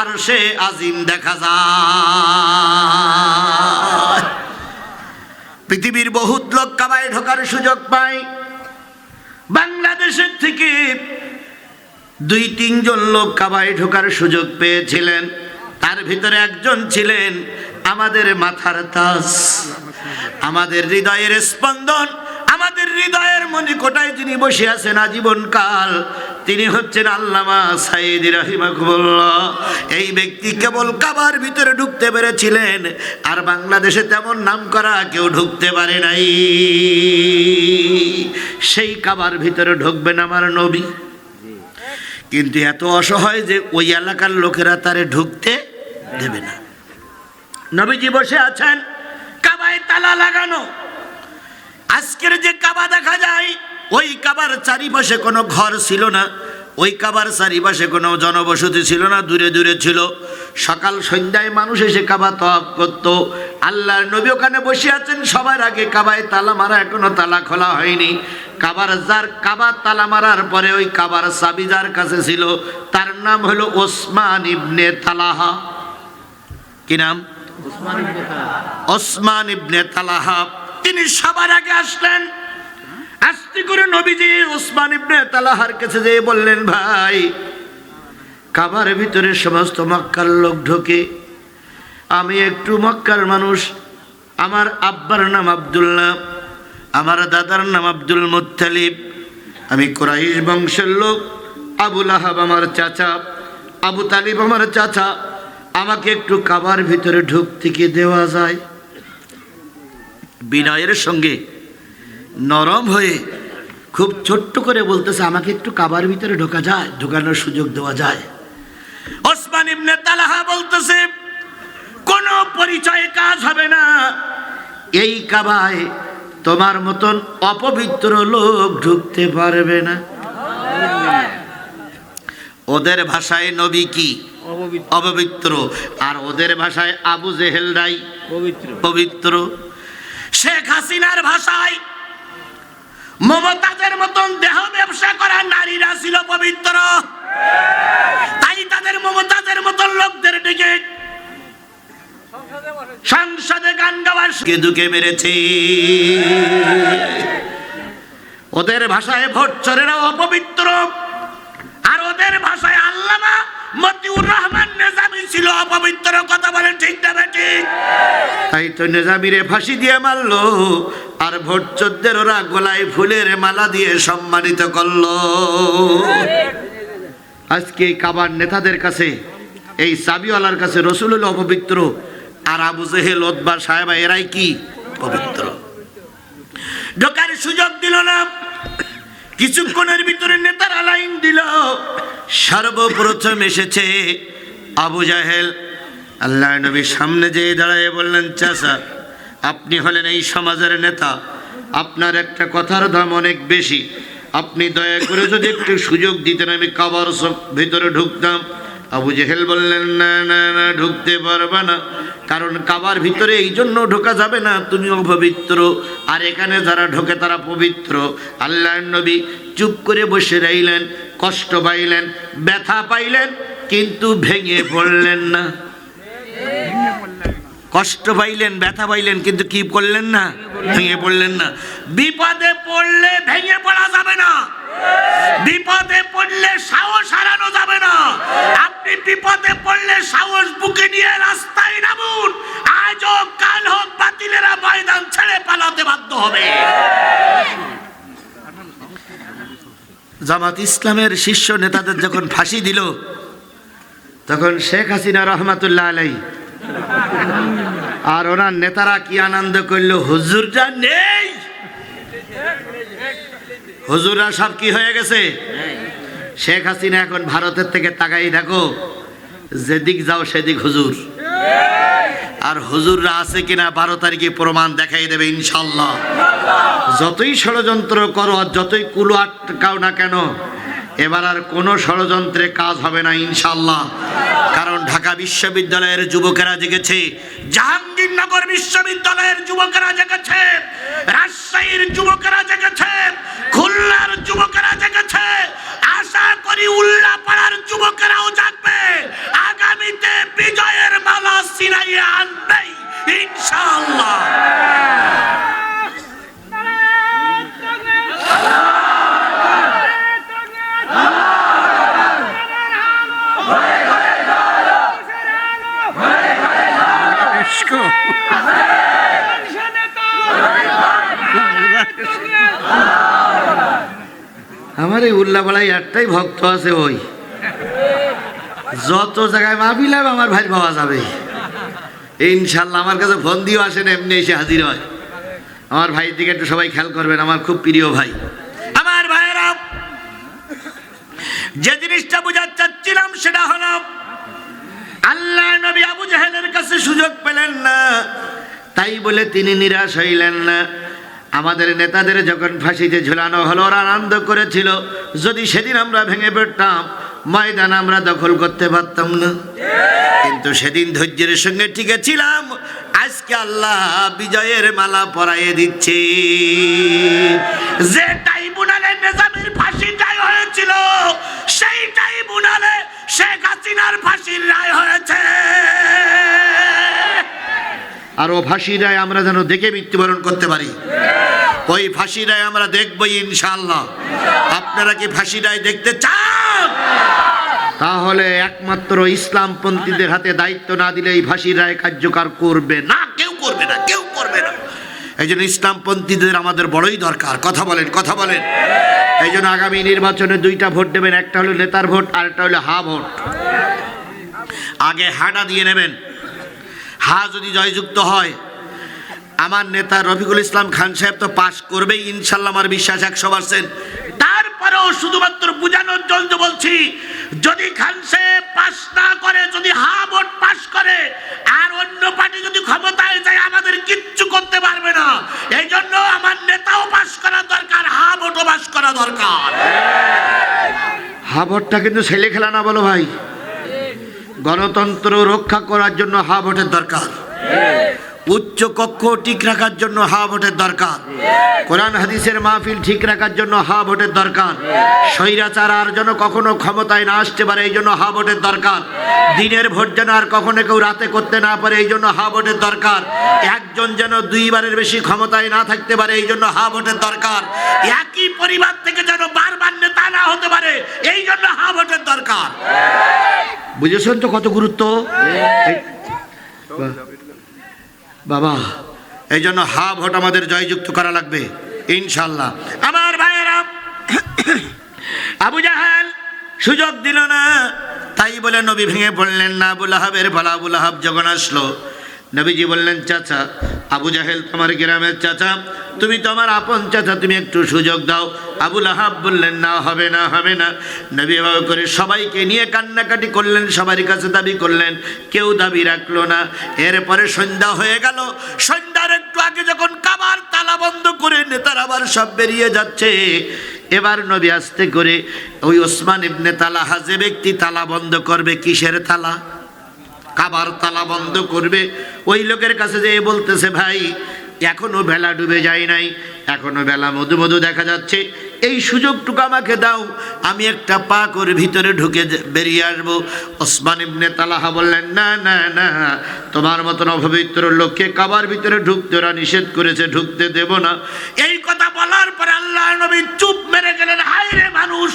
আরশে আজিম দেখা যায়। পৃথিবীর বহুত লোক কাবায় ঢোকার সুযোগ পায়। বাংলাদেশের থেকে 2-3 জন লোক কাবায় ঢোকার সুযোগ পেয়েছিলেন। তার ভিতরে একজন ছিলেন আমাদের মাথার তাজ, আমাদের হৃদয়ের স্পন্দন, আমাদের হৃদয়ের মণিকোটায় যিনি বসে আছেন আজীবনকাল, তিনি হচ্ছেন আল্লামা সাইদি রাহিমাহুল্লাহ। এই ব্যক্তি কেবল কাবার ভিতরে ঢুকতে পেরেছিলেন, আর বাংলাদেশে তেমন নাম করা কেউ ঢুকতে পারে নাই। সেই কাবার ভিতরে ঢুকবেন আমার নবী, কিন্তু এত অসহায় যে ওই এলাকার লোকেরা তারে ঢুকতে দেবে না। নবীজি বসে আছেন, কাবায় তালা লাগানো। আজকের যে কাবা দেখা যায়, ওই কাবার চারিপাশে কোনো ঘর ছিল না, ওই কাবার চারিপাশে কোনো জনবসতি ছিল না, দূরে দূরে ছিল। সকাল সন্ধ্যায় মানুষ এসে কাবা তওয়াফ করত। আল্লাহর নবী ওখানে বসে আছেন সবার আগে। কাবায় তালা মারা, এখনো তালা খোলা হয়নি। কাবার তালা মারার পরে ওই কাবার চাবি যার কাছে ছিল, তার নাম হলো ওসমান ইবনে তালাহা। কি নাম? ওসমান ইবনে তালাহা। তিনি সবার আগে আসলেন। আস্তে করে নবীজি ওসমান ইবনে তালাহার কাছে যেয়ে বললেন, ভাই, কাবার ভিতরে সমস্ত মক্কার লোক ঢোকে, আমি একটু মক্কার মানুষ, আমার আব্বার নাম আব্দুল্লাহ, আমার দাদার নাম আব্দুল মুত্তালিব, আমি কুরাইশ বংশের লোক, আবু লাহাব আমার চাচা, আবু তালিব আমার চাচা, আমাকে একটু কাবার ভিতরে ঢুকতে কি দেওয়া যায়? বিনয়ের সঙ্গে নরম হয়ে খুব ছোট্ট করে বলতেছে, আমাকে একটু কাবার ভিতরে ঢোকা যায়, ঢোকানোর সুযোগ দেওয়া যায়? ওসমান ইবনে তালহা বলতেছে, কোনো পরিচয়ে কাজ হবে না, এই কাবায় তোমার মতন অপবিত্র লোক ঢুকতে পারবে না। ওদের ভাষায় নবী কি? অপবিত্র। আর ওদের ভাষায় আবু জেহেলরাই পবিত্র। শেখ হাসিনার ভাষায় মমতাজের মতন দেহ ব্যবসা করা নারীরা ছিল পবিত্র। তাই তাদের মমতাজের মতন লোকদের ডেকে সংসদে গান গাওয়ার দুকে মেরেছে। ওদের ভাষায় ভোটচোরেরা অপবিত্র, আর ওদের ভাষায় আল্লামা মতিউর রহমান নেজামী ছিল অপবিত্র। কথা বলেন ঠিক না বেঠিক? তাই তো নেজামীরে ফাঁসি দিয়ে মারলো, আর ভোটচোরদের ওরা গলায় ফুলের মালা দিয়ে সম্মানিত করলো। আজকে কাবার নেতাদের কাছে, এই চাবিওয়ালার কাছে রসুল হলো অপবিত্র, আর আবু জেহেল, ওতবা, সাহেবা এরাই কি? পবিত্র। ঢোকার সুযোগ দিল না। কিছুক্ষণের ভিতরে নেতারা লাইন দিল। সর্বপ্রথম এসেছে আবু জাহেল। আল্লাহ নবীর সামনে যেয়ে দাঁড়ায় বললেন, চাচা, আপনি হলেন এই সমাজের নেতা, আপনার একটা কথার দাম অনেক বেশি, আপনি দয়া করে যদি একটু সুযোগ দিতেন আমি কাবার ভিতরে ঢুকতাম। আবু জেহেল বললেন, না না না, ঢুকতে পারবে না, কারণ কাবার ভিতরে এই জন্য ঢোকা যাবে না, তুমি অপবিত্র, আর এখানে যারা ঢোকে তারা পবিত্র। আল্লাহর নবী চুপ করে বসে রইলেন, কষ্ট পাইলেন, ব্যথা পাইলেন, কিন্তু ভেঙে পড়লেন না। কষ্ট পাইলেন, ব্যথা পাইলেন, কিন্তু কি করলেন না? ভেঙে পড়লেন না। বিপদে পড়লে ভেঙে পড়া যাবে না, বিপদে পড়লে সাহস হারানো যাবে না। আপনি বিপদে পড়লে সাহস বুকে নিয়ে রাস্তায় নামুন, আজ হোক কাল হোক বাতিলেরা ময়দান ছেড়ে পালাতে বাধ্য হবে। জামাত ইসলামের শীর্ষ নেতাদের যখন ফাঁসি দিল, তখন শেখ হাসিনা রহমাতুল্লাহ আলাইহি আর ওনার নেতারা কি আনন্দ করলো, হুজুররা নেই, হুজুররা সব কি হয়ে গেছে। শেখ হাসিনা এখন ভারতের থেকে তাকাই দেখো, যেদিক যাও সেদিক হুজুর। আর হুজুররা আছে কিনা 12 তারিখে প্রমাণ দেখাই দেবে ইনশাল্লাহ। যতই ষড়যন্ত্র করো আর যতই কুলো আটকাও না কেন, এবার আর কোনো ষড়যন্ত্রে কাজ হবে না ইনশাল্লাহ। কারণ ঢাকা বিশ্ববিদ্যালয়ের যুবকেরা জেগেছে, জাহাঙ্গীরনগর বিশ্ববিদ্যালয়ের যুবকেরা জেগেছে, রাজশাহীর যুবকেরা জেগেছে, খুলনার যুবকেরা জেগেছে। আশা করি উল্লাপাড়ার যুবকেরাও জাগবে, আগামীতে বিজয়ের মালা ছিনাইয়ে আনবে ইনশাআল্লাহ। আমার এই উল্লাপাড়ায় একটাই ভক্ত আছে, ওই যত জায়গায় মাহফিল হবে আমার ভাই পাওয়া যাবে ইনশাল্লাহ। আমার কাছে ফোন দিয়েও আসেন, এমনি এসে হাজির হয়। আমার ভাইয়ের দিকে একটু সবাই খেয়াল করবেন, আমার খুব প্রিয় ভাই। আমার ভাইয়েরা, যে জিনিসটা বোঝাতে চাচ্ছিলাম সেটা হলো, আল্লাহ নবী আবু জাহেলের কাছে সুযোগ পেলেন না, তাই বলে তিনি নিরাশ হইলেন না। আমাদের নেতাদের যখন ফাঁসিতে ঝুলানো হলো, ওরা আনন্দ করেছিল। যদি সেদিন আমরা ভেঙে পড়তাম, ময়দান আমরা দখল করতে পারতাম না। কিন্তু সেদিন ধৈর্যের সঙ্গে টিকে ছিলাম। আজকে আল্লাহ বিজয়ের মালা পরাইয়ে দিচ্ছে। যে ট্রাইব্যুনালে নিজামের ফাঁসির রায় হয়েছিল, সেই ট্রাইব্যুনালে শেখ হাসিনার ফাঁসির রায় হয়েছে। আর ও ফাঁসির রায় আমরা যেন দেখে মৃত্যুবরণ করতে পারি। ওই ফাঁসির রায় আমরা দেখবই ইনশাআল্লাহ। আপনারা কি ফাঁসির রায় দেখতে চান? তাহলে একমাত্র ইসলামপন্থীদের হাতে দায়িত্ব না দিলে এই ফাঁসির রায় কার্যকর করবে না, কেউ করবে না, কেউ করবে না। এই জন্য ইসলামপন্থীদের আমাদের বড়ই দরকার। কথা বলেন, কথা বলেন। এই জন্য আগামী নির্বাচনে 2টা ভোট দেবেন, একটা হলো নেতার ভোট, আর একটা হলো হা ভোট। আগে হাটা দিয়ে নেবেন। হা যদি জয়যুক্ত হয়, আমার নেতা রফিকুল ইসলাম খান সাহেব তো পাশ করবেই ইনশাল্লাহ, আমার বিশ্বাস 100%। তারপরেও শুধুমাত্র বোঝানোর জন্য বলছি, যদি খান সাহেব পাশ না করে, যদি হা ভোট পাশ করে, আর অন্য পার্টি যদি ক্ষমতায় যায়, আমাদের কিচ্ছু করতে পারবে না। এই জন্য আমার নেতাও পাশ করা দরকার, হা ভোটও পাশ করা দরকার। হা ভোটটা কিন্তু ছেলে খেলা না, বলো ভাই। গণতন্ত্র রক্ষা করার জন্য হা ভোটের দরকার। উচ্চ কক্ষ ঠিক রাখার জন্য হা ভোটের দরকার। কোরআন হাদিসের মাহফিল ঠিক রাখার জন্য হা ভোটের দরকার। স্বৈরাচার আর যেন কখনো ক্ষমতায় না আসতে পারে, এই জন্য হা ভোটের দরকার। দিনের ভোট যেন আর কখনো কেউ রাতে করতে না পারে, এই জন্য হা ভোটের দরকার। একজন যেন 2 বারের বেশি ক্ষমতায় না থাকতে পারে, এই জন্য হা ভোটের দরকার। একই পরিবার থেকে যেন বারবার নেতা না হতে পারে, এই জন্য হা ভোটের দরকার। বুঝেছেন তো কত গুরুত্ব বাবা। এই জন্য হা ভোট আমাদের জয়যুক্ত করা লাগবে ইনশাল্লাহ। আমার ভাইয়েরা, আবু জাহেল সুযোগ দিল না, তাই বলে নবী ভেঙে পড়লেন না। আবু লাহাবের বলা, আবু লাহাব যখন আসলো, নবীজি বললেন, চাচা আবু জাহেল তোমার গ্রামের চাচা, তুমি তো আমার আপন চাচা, তুমি একটু সুযোগ দাও। আবু লাহাব বললেন, না, হবে না, হবে না। নবী এভাবে করে সবাইকে নিয়ে কান্নাকাটি করলেন, সবার কাছে দাবি করলেন, কেউ দাবি রাখলো না। এরপরে সন্ধ্যা হয়ে গেল। সন্ধ্যার একটু আগে যখন কাবার তালা বন্ধ করে নেতার আবার সব বেরিয়ে যাচ্ছে, এবার নবী আস্তে করে ওই ওসমান ইবনে তালাহা, যে ব্যক্তি তালা বন্ধ করবে, কিসের তালা? কাবার তালা বন্ধ করবে, ওই লোকের কাছে যেয়ে বলতেছে, ভাই এখনো বেলা ডুবে যায় নাই, এখনো বেলা মধু মধু দেখা যাচ্ছে, এই সুযোগটুকু আমাকে দাও, আমি একটা পাকর ভিতরে ঢুকে বেরিয়ে আসবো। ওসমান ইবনে তালাহা বললেন, না না না, তোমার মতন অপবিত্র লোককে কাবার ভিতরে ঢুকতে ওরা নিষেধ করেছে, ঢুকতে দেব না। এই কথা বলার পর আল্লাহ নবী চুপ মেরে গেলেন। হায় রে মানুষ,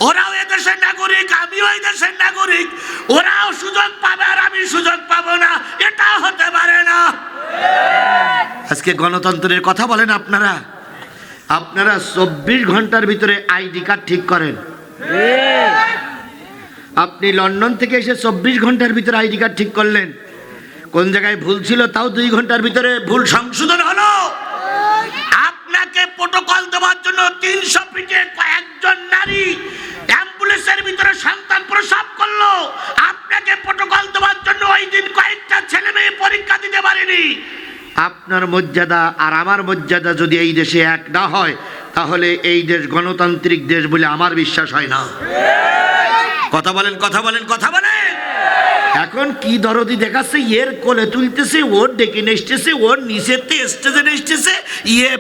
ওরাও এদেশের নাগরিক, আমিও এই দেশের নাগরিক, ওরাও সুযোগ পাবে আর আমি সুযোগ পাবো না, এটা হতে পারে না। আজকে গণতন্ত্রের কথা বলেন আপনারা। আপনারা 24 ঘন্টার ভিতরে আইডি কার্ড ঠিক করেন। আপনি লন্ডন থেকে এসে 24 ঘন্টার ভিতরে আইডি কার্ড ঠিক করলেন, কোন জায়গায় ভুল ছিল তাও 2 ঘন্টার ভিতরে ভুল সংশোধন হলো। আপনাকে প্রোটোকল দেওয়ার জন্য 300 ফিটে কয়েকজন নারী অ্যাম্বুলেন্সের ভিতরে সন্তান প্রসব করলো। আপনাকে প্রোটোকল দেওয়ার জন্য ওই দিন কয়েকটা ছেলে মেয়ে পরীক্ষা দিতে পারেনি। আপনার মর্যাদা আর আমার মর্যাদা যদি এই দেশে এক না হয়, তাহলে এই দেশ গণতান্ত্রিক দেশ বলে আমার বিশ্বাস হয় না। কথা বলেন, কথা বলেন, কথা বলেন। এখন কি দরদি দেখাচ্ছে, এর কোলে তুলতেছে, ওর ডেকে নেসতেছে, ওর নিচেতে স্টেজে নেসতেছে,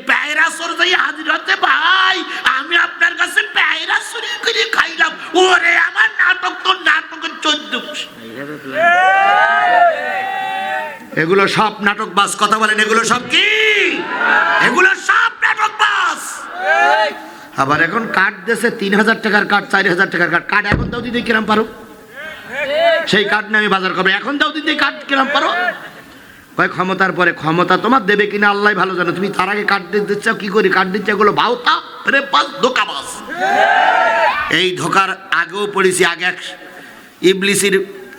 পায়রা সর যাই হাজির হতে। ভাই আমি আপনার কাছে পায়রা চুরি করে খাইলাম, ওরে আমার নাটক তো নাটকের 14। এগুলো সব নাটক বাস। কথা বলেন, এগুলো সব কি? এগুলো সব নাটক বাস। আবার এখন কার্ড দেশে 3000 টাকার কার্ড, 4000 টাকার কার্ড। কার্ড এখন দাও দিদি কিরাম পারো, সেই কার্ড নিয়ে আমি বাজার করবো। এখন দাও দিদি কার্ড কিরাম পারো। কয় ক্ষমতার পরে ক্ষমতা তোমার দেবে কিনা আল্লাহ ভালো জানো। তুমি তার আগে কার্ড দিচ্ছ কি করি? কার্ড দিচ্ছে এগুলো ভাওতা প্রেপাস ধোকাবাজ। এই ধোকার আগেও পড়েছি। আগে এক ইবলিসির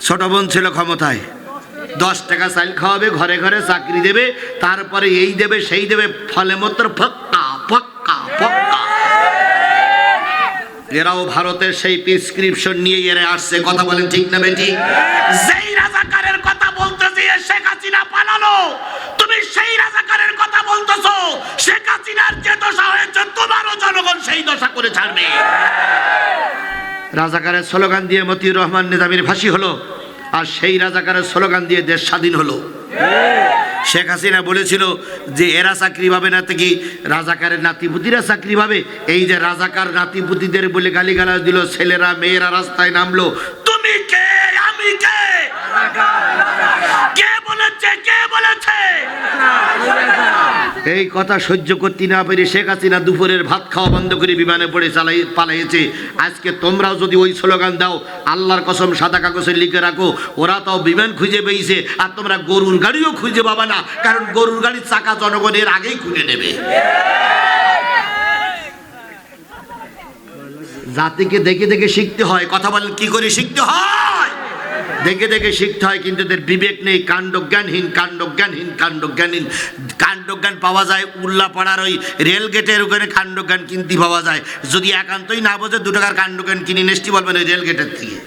ছোট বোন ছিল ক্ষমতায়, 10 টাকা চাল খাওয়াবে, ঘরে ঘরে চাকরি দেবে, তারপরে এই দেবে সেই দেবে, ফলে মাত্র ফক্কা ফক্কা ফক্কা। এরাও ভারতের সেই প্রেসক্রিপশন নিয়ে এরা আসছে। কথা বলেন ঠিক না বেটি? যেই রাজাকারের কথা বলতেছি শেখ হাসিনা পালালো, তুমি সেই রাজাকারের কথা বলতেছো। শেখ হাসিনার যে দশা হয়েছে তোমারও জনগণ সেই দশা করে ছাড়বে। রাজাকারের স্লোগান দিয়ে মতিউর রহমান নিজামীর ফাঁসি হলো, আর সেই রাজাকারের স্লোগান দিয়ে দেশ স্বাধীন হলো। শেখ হাসিনা বলেছিল যে এরা চাকরি পাবে না, কি রাজাকারের নাতিপুতিরা চাকরি পাবে। এই যে রাজাকার নাতিপুতিদের বলে গালিগালাজ দিল, ছেলেরা মেয়েরা রাস্তায় নামলো। তুমি কে, আমি কে? কে বলেছে, কে বলেছে? এই কথা সহ্য করতে না পেরে শেখ হাসিনা দুপুরের ভাত খাওয়া বন্ধ করে বিমানে পড়ে পালাইছে। আজকে তোমরাও যদি ওই স্লোগান দাও, আল্লাহর কসম সাদা কাগজে লিখে রাখো, ওরা তাও বিমান খুঁজে পেয়েছে, আর তোমরা গরুর গাড়িও খুঁজে পাবা না, কারণ গরুর গাড়ির চাকা জনগণের আগেই খুঁজে নেবে। জাতিকে দেখে দেখে শিখতে হয়। কথা বলেন, কি করে শিখতে হয়? দেখে দেখে শিখতে হয়, কিন্তু এদের বিবেক নেই। কাণ্ডজ্ঞানহীন, কাণ্ডজ্ঞানহীন, কাণ্ডজ্ঞানহীন। কাণ্ডজ্ঞান পাওয়া যায় উল্লাপাড়ার ওই রেল গেটের ওখানে কাণ্ডজ্ঞান কিনতে পাওয়া যায়। যদি একান্তই না বোঝে 2 টাকার কাণ্ডজ্ঞান কিনে নেসটি বলবেন ওই রেল গেটের থেকে।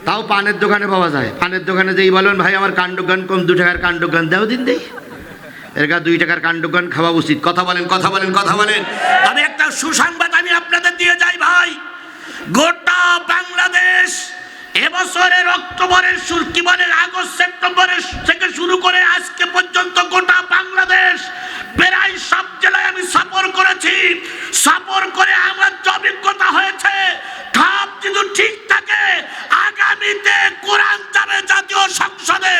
তাও পানের দোকানে পাওয়া যায়। পানের দোকানে যেই বলবেন ভাই আমার কাণ্ডজ্ঞান কম, 2 টাকার কাণ্ডজ্ঞান দাও দিন দেই। এর গা 2 টাকার কাণ্ডজ্ঞান খাওয়া উচিত। কথা বলেন, কথা বলেন, কথা বলেন। তবে একটা সুসংবাদ আমি আপনাদের দিয়ে যাই ভাই, গোটা বাংলাদেশ এবছরের অক্টোবরের কি বলে আগস্ট সেপ্টেম্বরের থেকে শুরু করে আজকে পর্যন্ত গোটা বাংলাদেশ প্রায় সব জেলায় আমি সফর করেছি। সফর করে আমার যে অভিজ্ঞতা হয়েছে, খাপ যদি ঠিক থাকে, আগামীতে কোরআন যাবে জাতীয় সংসদে,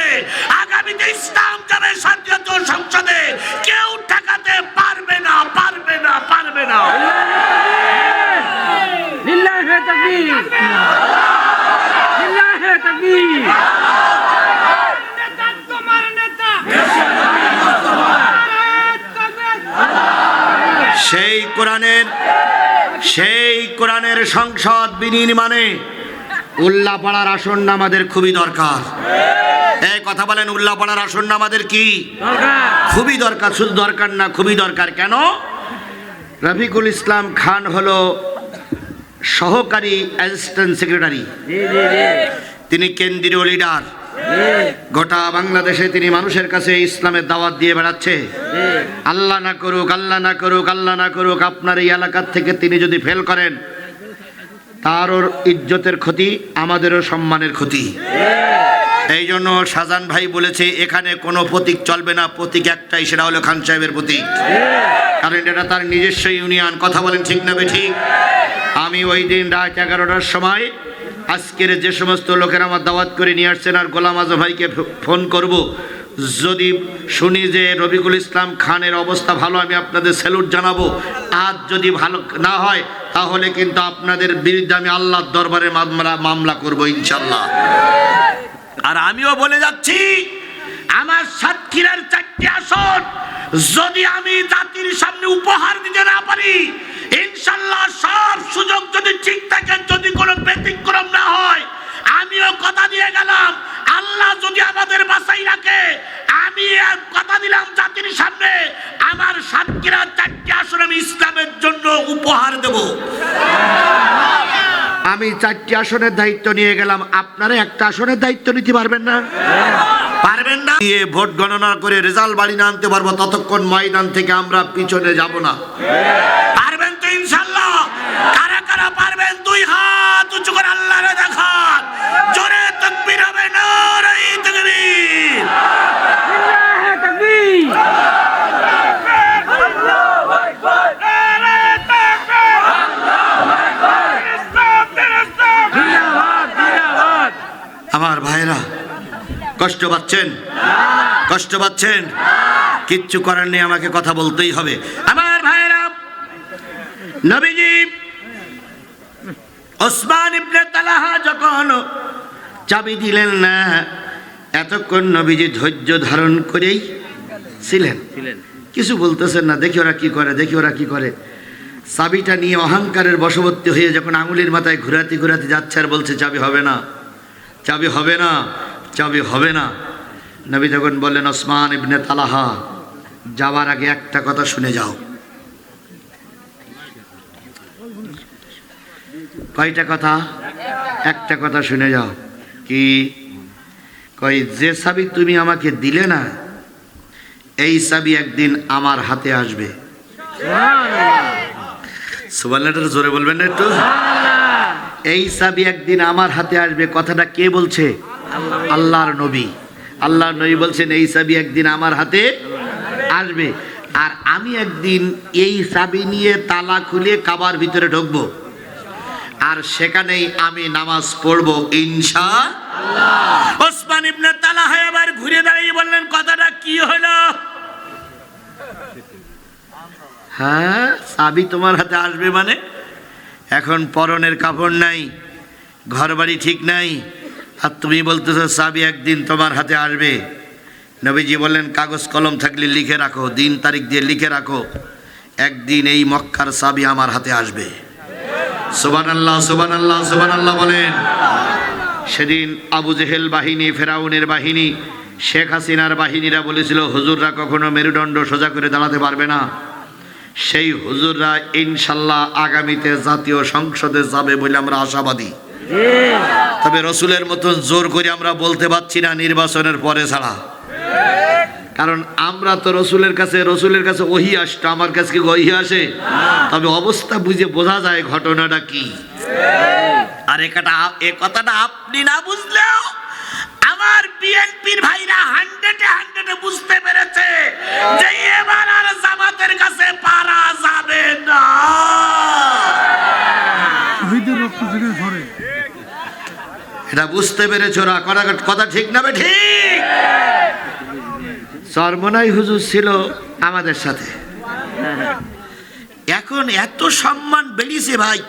আগামীতে ইসলাম যাবে জাতীয় সংসদে। কেউ ঠেকাতে পারবে না, পারবে না, পারবে না। লিল্লাহি তাকবীর, লিল্লাহি তাকবীর। সেই কোরআনের সংসদ বিনির্মাণে উল্লাপাড়ার আসন আমাদের খুবই দরকার। এই কথা বলেন, উল্লাপাড়ার আসন আমাদের কি খুবই দরকার। শুধু দরকার না, খুবই দরকার। কেন? রফিকুল ইসলাম খান হলো সহকারী অ্যাসিস্ট্যান্ট সেক্রেটারি, তিনি কেন্দ্রীয় লিডার। গোটা বাংলাদেশে তিনি মানুষের কাছে ইসলামের দাওয়াত দিয়ে বেড়াচ্ছে। আল্লাহ না করুক, আল্লাহ না করুক, আল্লাহ না করুক, আপনার এই এলাকার থেকে তিনি যদি ফেল করেন, তারও ইজ্জতের ক্ষতি, আমাদেরও সম্মানের ক্ষতি। এই জন্য শাহজাহান ভাই বলেছে এখানে কোনো প্রতীক চলবে না, প্রতীক একটাই, সেটা হলো খান সাহেবের প্রতীক। কারণ এটা তার নিজস্ব ইউনিয়ন। কথা বলেন ঠিক না ঠিক? আমি ওই দিন রাত 11টার সময় আজকের যে সমস্ত লোকেরা আমার দাওয়াত করে নিয়ে আসছেন, আর গোলাম আজম ভাইকে ফোন করব, যদি শুনি যে রফিকুল ইসলাম খানের অবস্থা ভালো, আমি আপনাদের স্যালুট জানাবো। আর যদি ভালো না হয়, তাহলে কিন্তু আপনাদের বিরুদ্ধে আমি আল্লাহর দরবারে মামলা করব ইনশাল্লাহ। আর আমিও বলে যাচ্ছি, আমার সাতক্ষীরার 4টি আসন যদি আমি জাতির সামনে উপহার দিতে না পারি, ইনশাল্লাহ সব সুযোগ যদি ঠিক থাকে, যদি কোনো ব্যতিক্রম না হয়, আমিও কথা দিয়ে গেলাম, আল্লাহ যদি আমাদের আমি 4টি আসনের দায়িত্ব নিয়ে গেলাম, আপনারা একটা আসনের দায়িত্ব নিতে পারবেন না? পারবেন না? দিয়ে ভোট গণনা করে রেজাল্ট বাড়ি না আনতে পারবো ততক্ষণ ময়দান থেকে আমরা পিছনে যাব না। পারবেন তো ইনশাআল্লাহ? কারা কারা পারবেন? 2 হাত উঁচু করে আল্লাহরে দেখান, জোরে তাকবীর হবে, নারে তাকবীর। লিল্লাহে তাকবীর। জিন্দাবাদ, জিন্দাবাদ। আমার ভাইরা কষ্ট পাচ্ছেন? কষ্ট পাচ্ছেন? কিচ্ছু করার নেই, আমাকে কথা বলতেই হবে। আমার ভাইরা, নবীজি ওসমান ইবনে তালহা যখন চাবি দিলেন না, এতক্ষণ নবীজি ধৈর্য ধারণ করেই ছিলেন, কিছু বলতেছেন না। দেখি ওরা কি করে, দেখি ওরা কি করে। চাবিটা নিয়ে অহংকারের বশবর্তী হয়ে যখন আঙুলের মাথায় ঘুরাতে ঘুরাতে যাচ্ছে আর বলছে চাবি হবে না, চাবি হবে না, চাবি হবে না। নবী তখন বললেন, ওসমান ইবনে তালহা, যাওয়ার আগে একটা কথা শুনে যাও। কয়টা কথা? একটা কথা শুনে যাও। কি? কই, যে চাবি তুমি আমাকে দিলে না, এই চাবি একদিন আমার হাতে আসবে। সুবহানাল্লাহ, জোরে বলবেন না একটু? এই চাবি একদিন আমার হাতে আসবে। কথাটা কে বলছে? আল্লাহর নবী। আল্লাহর নবী বলছেন এই চাবি একদিন আমার হাতে আসবে, আর আমি একদিন এই চাবি নিয়ে তালা খুলে কাবার ভিতরে ঢুকবো, আর সেখানেই আমি নামাজ পড়বো ইনশাআল্লাহ। ওসমান ইবনে তালহা আবার ঘুরে দাঁড়িয়ে বললেন, কথাটা কি হলো? হ্যাঁ, চাবি তোমার হাতে আসবে মানে? এখন পরনের কাপড় নাই, ঘর বাড়ি ঠিক নাই, আর তুমি বলতেছো চাবি একদিন তোমার হাতে আসবে। নবীজি বললেন, কাগজ কলম থাকলে লিখে রাখো, দিন তারিখ দিয়ে লিখে রাখো, একদিন এই মক্কার চাবি আমার হাতে আসবে। সুবহানাল্লাহ, সুবহানাল্লাহ, সুবহানাল্লাহ বলেন। সেদিন আবু জেহেল বাহিনী, ফেরাউনের বাহিনী, শেখ হাসিনার বাহিনীরা বলেছিল হুজুররা কখনো মেরুদণ্ড সোজা করে দাঁড়াতে পারবে না। সেই হুজুররা ইনশাল্লাহ আগামীতে জাতীয় সংসদে যাবে বলে আমরা আশাবাদী। তবে রসুলের মতন জোর করে আমরা বলতে পারছি না নির্বাচনের পরে ছাড়া, কারণ আমরা তো রসুলের কাছে ওহী আসতো, আমার কাছে কি ওহী আসে? তবে অবস্থা বুঝে বোঝা যায় ঘটনাটা কি। আর এ কথাটা আপনি না বুঝলেও আমার বিএনপির ভাইরা 100-এ বুঝতে পেরেছে যে এবার আর জামাতের কাছে পারা যাবে না। শহীদের রক্ত থেকে ঝরে, এটা বুঝতে পেরেছো? কথা ঠিক না? ঠিক। চরমনাই হুজুর ছিল আমাদের সাথে, এখন এত সম্মান বেড়েছে ভাই,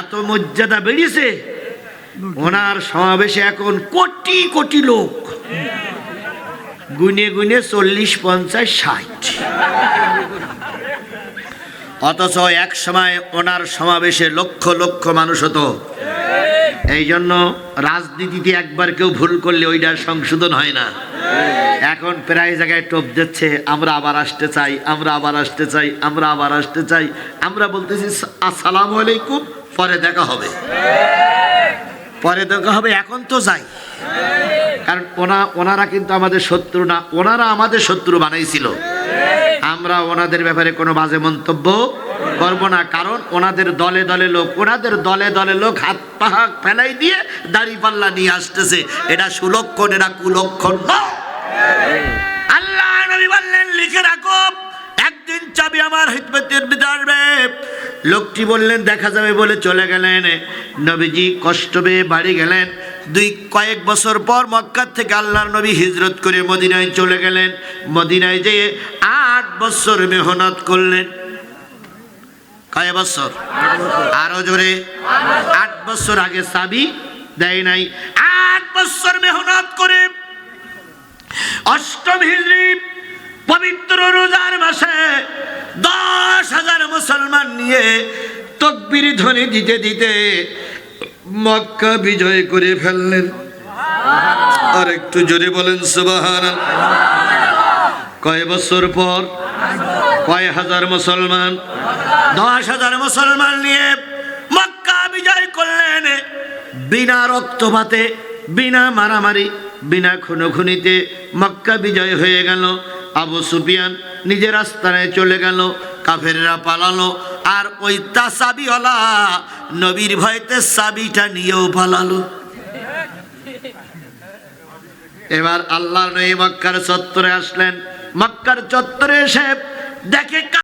এত মর্যাদা বেড়েছে, ওনার সমাবেশে এখন কোটি কোটি লোক, গুনে গুনে 40, 50, 60। অথচ এক সময় ওনার সমাবেশে লক্ষ লক্ষ মানুষ হতো। এই জন্য রাজনীতিতে একবার কেউ ভুল করলে ওইটার সংশোধন হয় না। এখন প্রায় জায়গায় টোপ দিচ্ছে, আমরা আবার আসতে চাই, আমরা আবার আসতে চাই, আমরা আবার আসতে চাই। আমরা বলতেছি আসসালামু আলাইকুম, পরে দেখা হবে, পরে দেখা হবে, এখন তো যাই। কারণ ওনারা কিন্তু আমাদের শত্রু না, ওনারা আমাদের শত্রু বানাইছিল। আমরা ওনাদের ব্যাপারে কোনো বাজে মন্তব্য করব না, কারণ ওনাদের দলে দলে লোক হাত পা ফেলাই দিয়ে দাড়ি পাল্লা নিয়ে আসতেছে। এটা সুলক্ষণ, এটা কুলক্ষণ নয়। আল্লাহ নবী বললেন, লিখে রাখো, একদিন চাবি আমার হিদমতের ভিতরে আসবে। লোকটি বললেন দেখা যাবে বলে চলে গেলেন। নবীজি কষ্ট পেয়ে বাড়ি গেলেন। কয়েক বছর পর মক্কা থেকে আল্লাহর নবী হিজরত করে মদিনায় চলে গেলেন। মদিনায় যেয়ে 8 বছর মেহনত করলেন। কয় বছর? আরো জোরে। 8 বছর আগে চাবি দেয় নাই। 8 বছর মেহনত করে অষ্টম হিজরি পবিত্র রোজার মাসে 10,000 মুসলমান নিয়ে তাকবীর ধ্বনি দিতে দিতে মক্কা বিজয় করে ফেললেন। আর একটু জোরে বলেন সুবহানাল্লাহ। কয় বছর পর? কয় হাজার মুসলমান? 10,000 মুসলমান নিয়ে করলেন, বিনা রক্তপাতে, বিনা মারামারি, বিনা খুনোখুনিতে মক্কা বিজয় হয়ে গেল। আবু সুফিয়ান নিজের আস্তানায় চলে গেল, কাফেররা পালালো, আর ওই তাসাবিওয়ালা নবীর ভয়তে চাবিটা নিয়েও পালালো। এবার আল্লাহ নবী মক্কার চত্বরে আসলেন। মক্কার চত্বরে এসে দেখে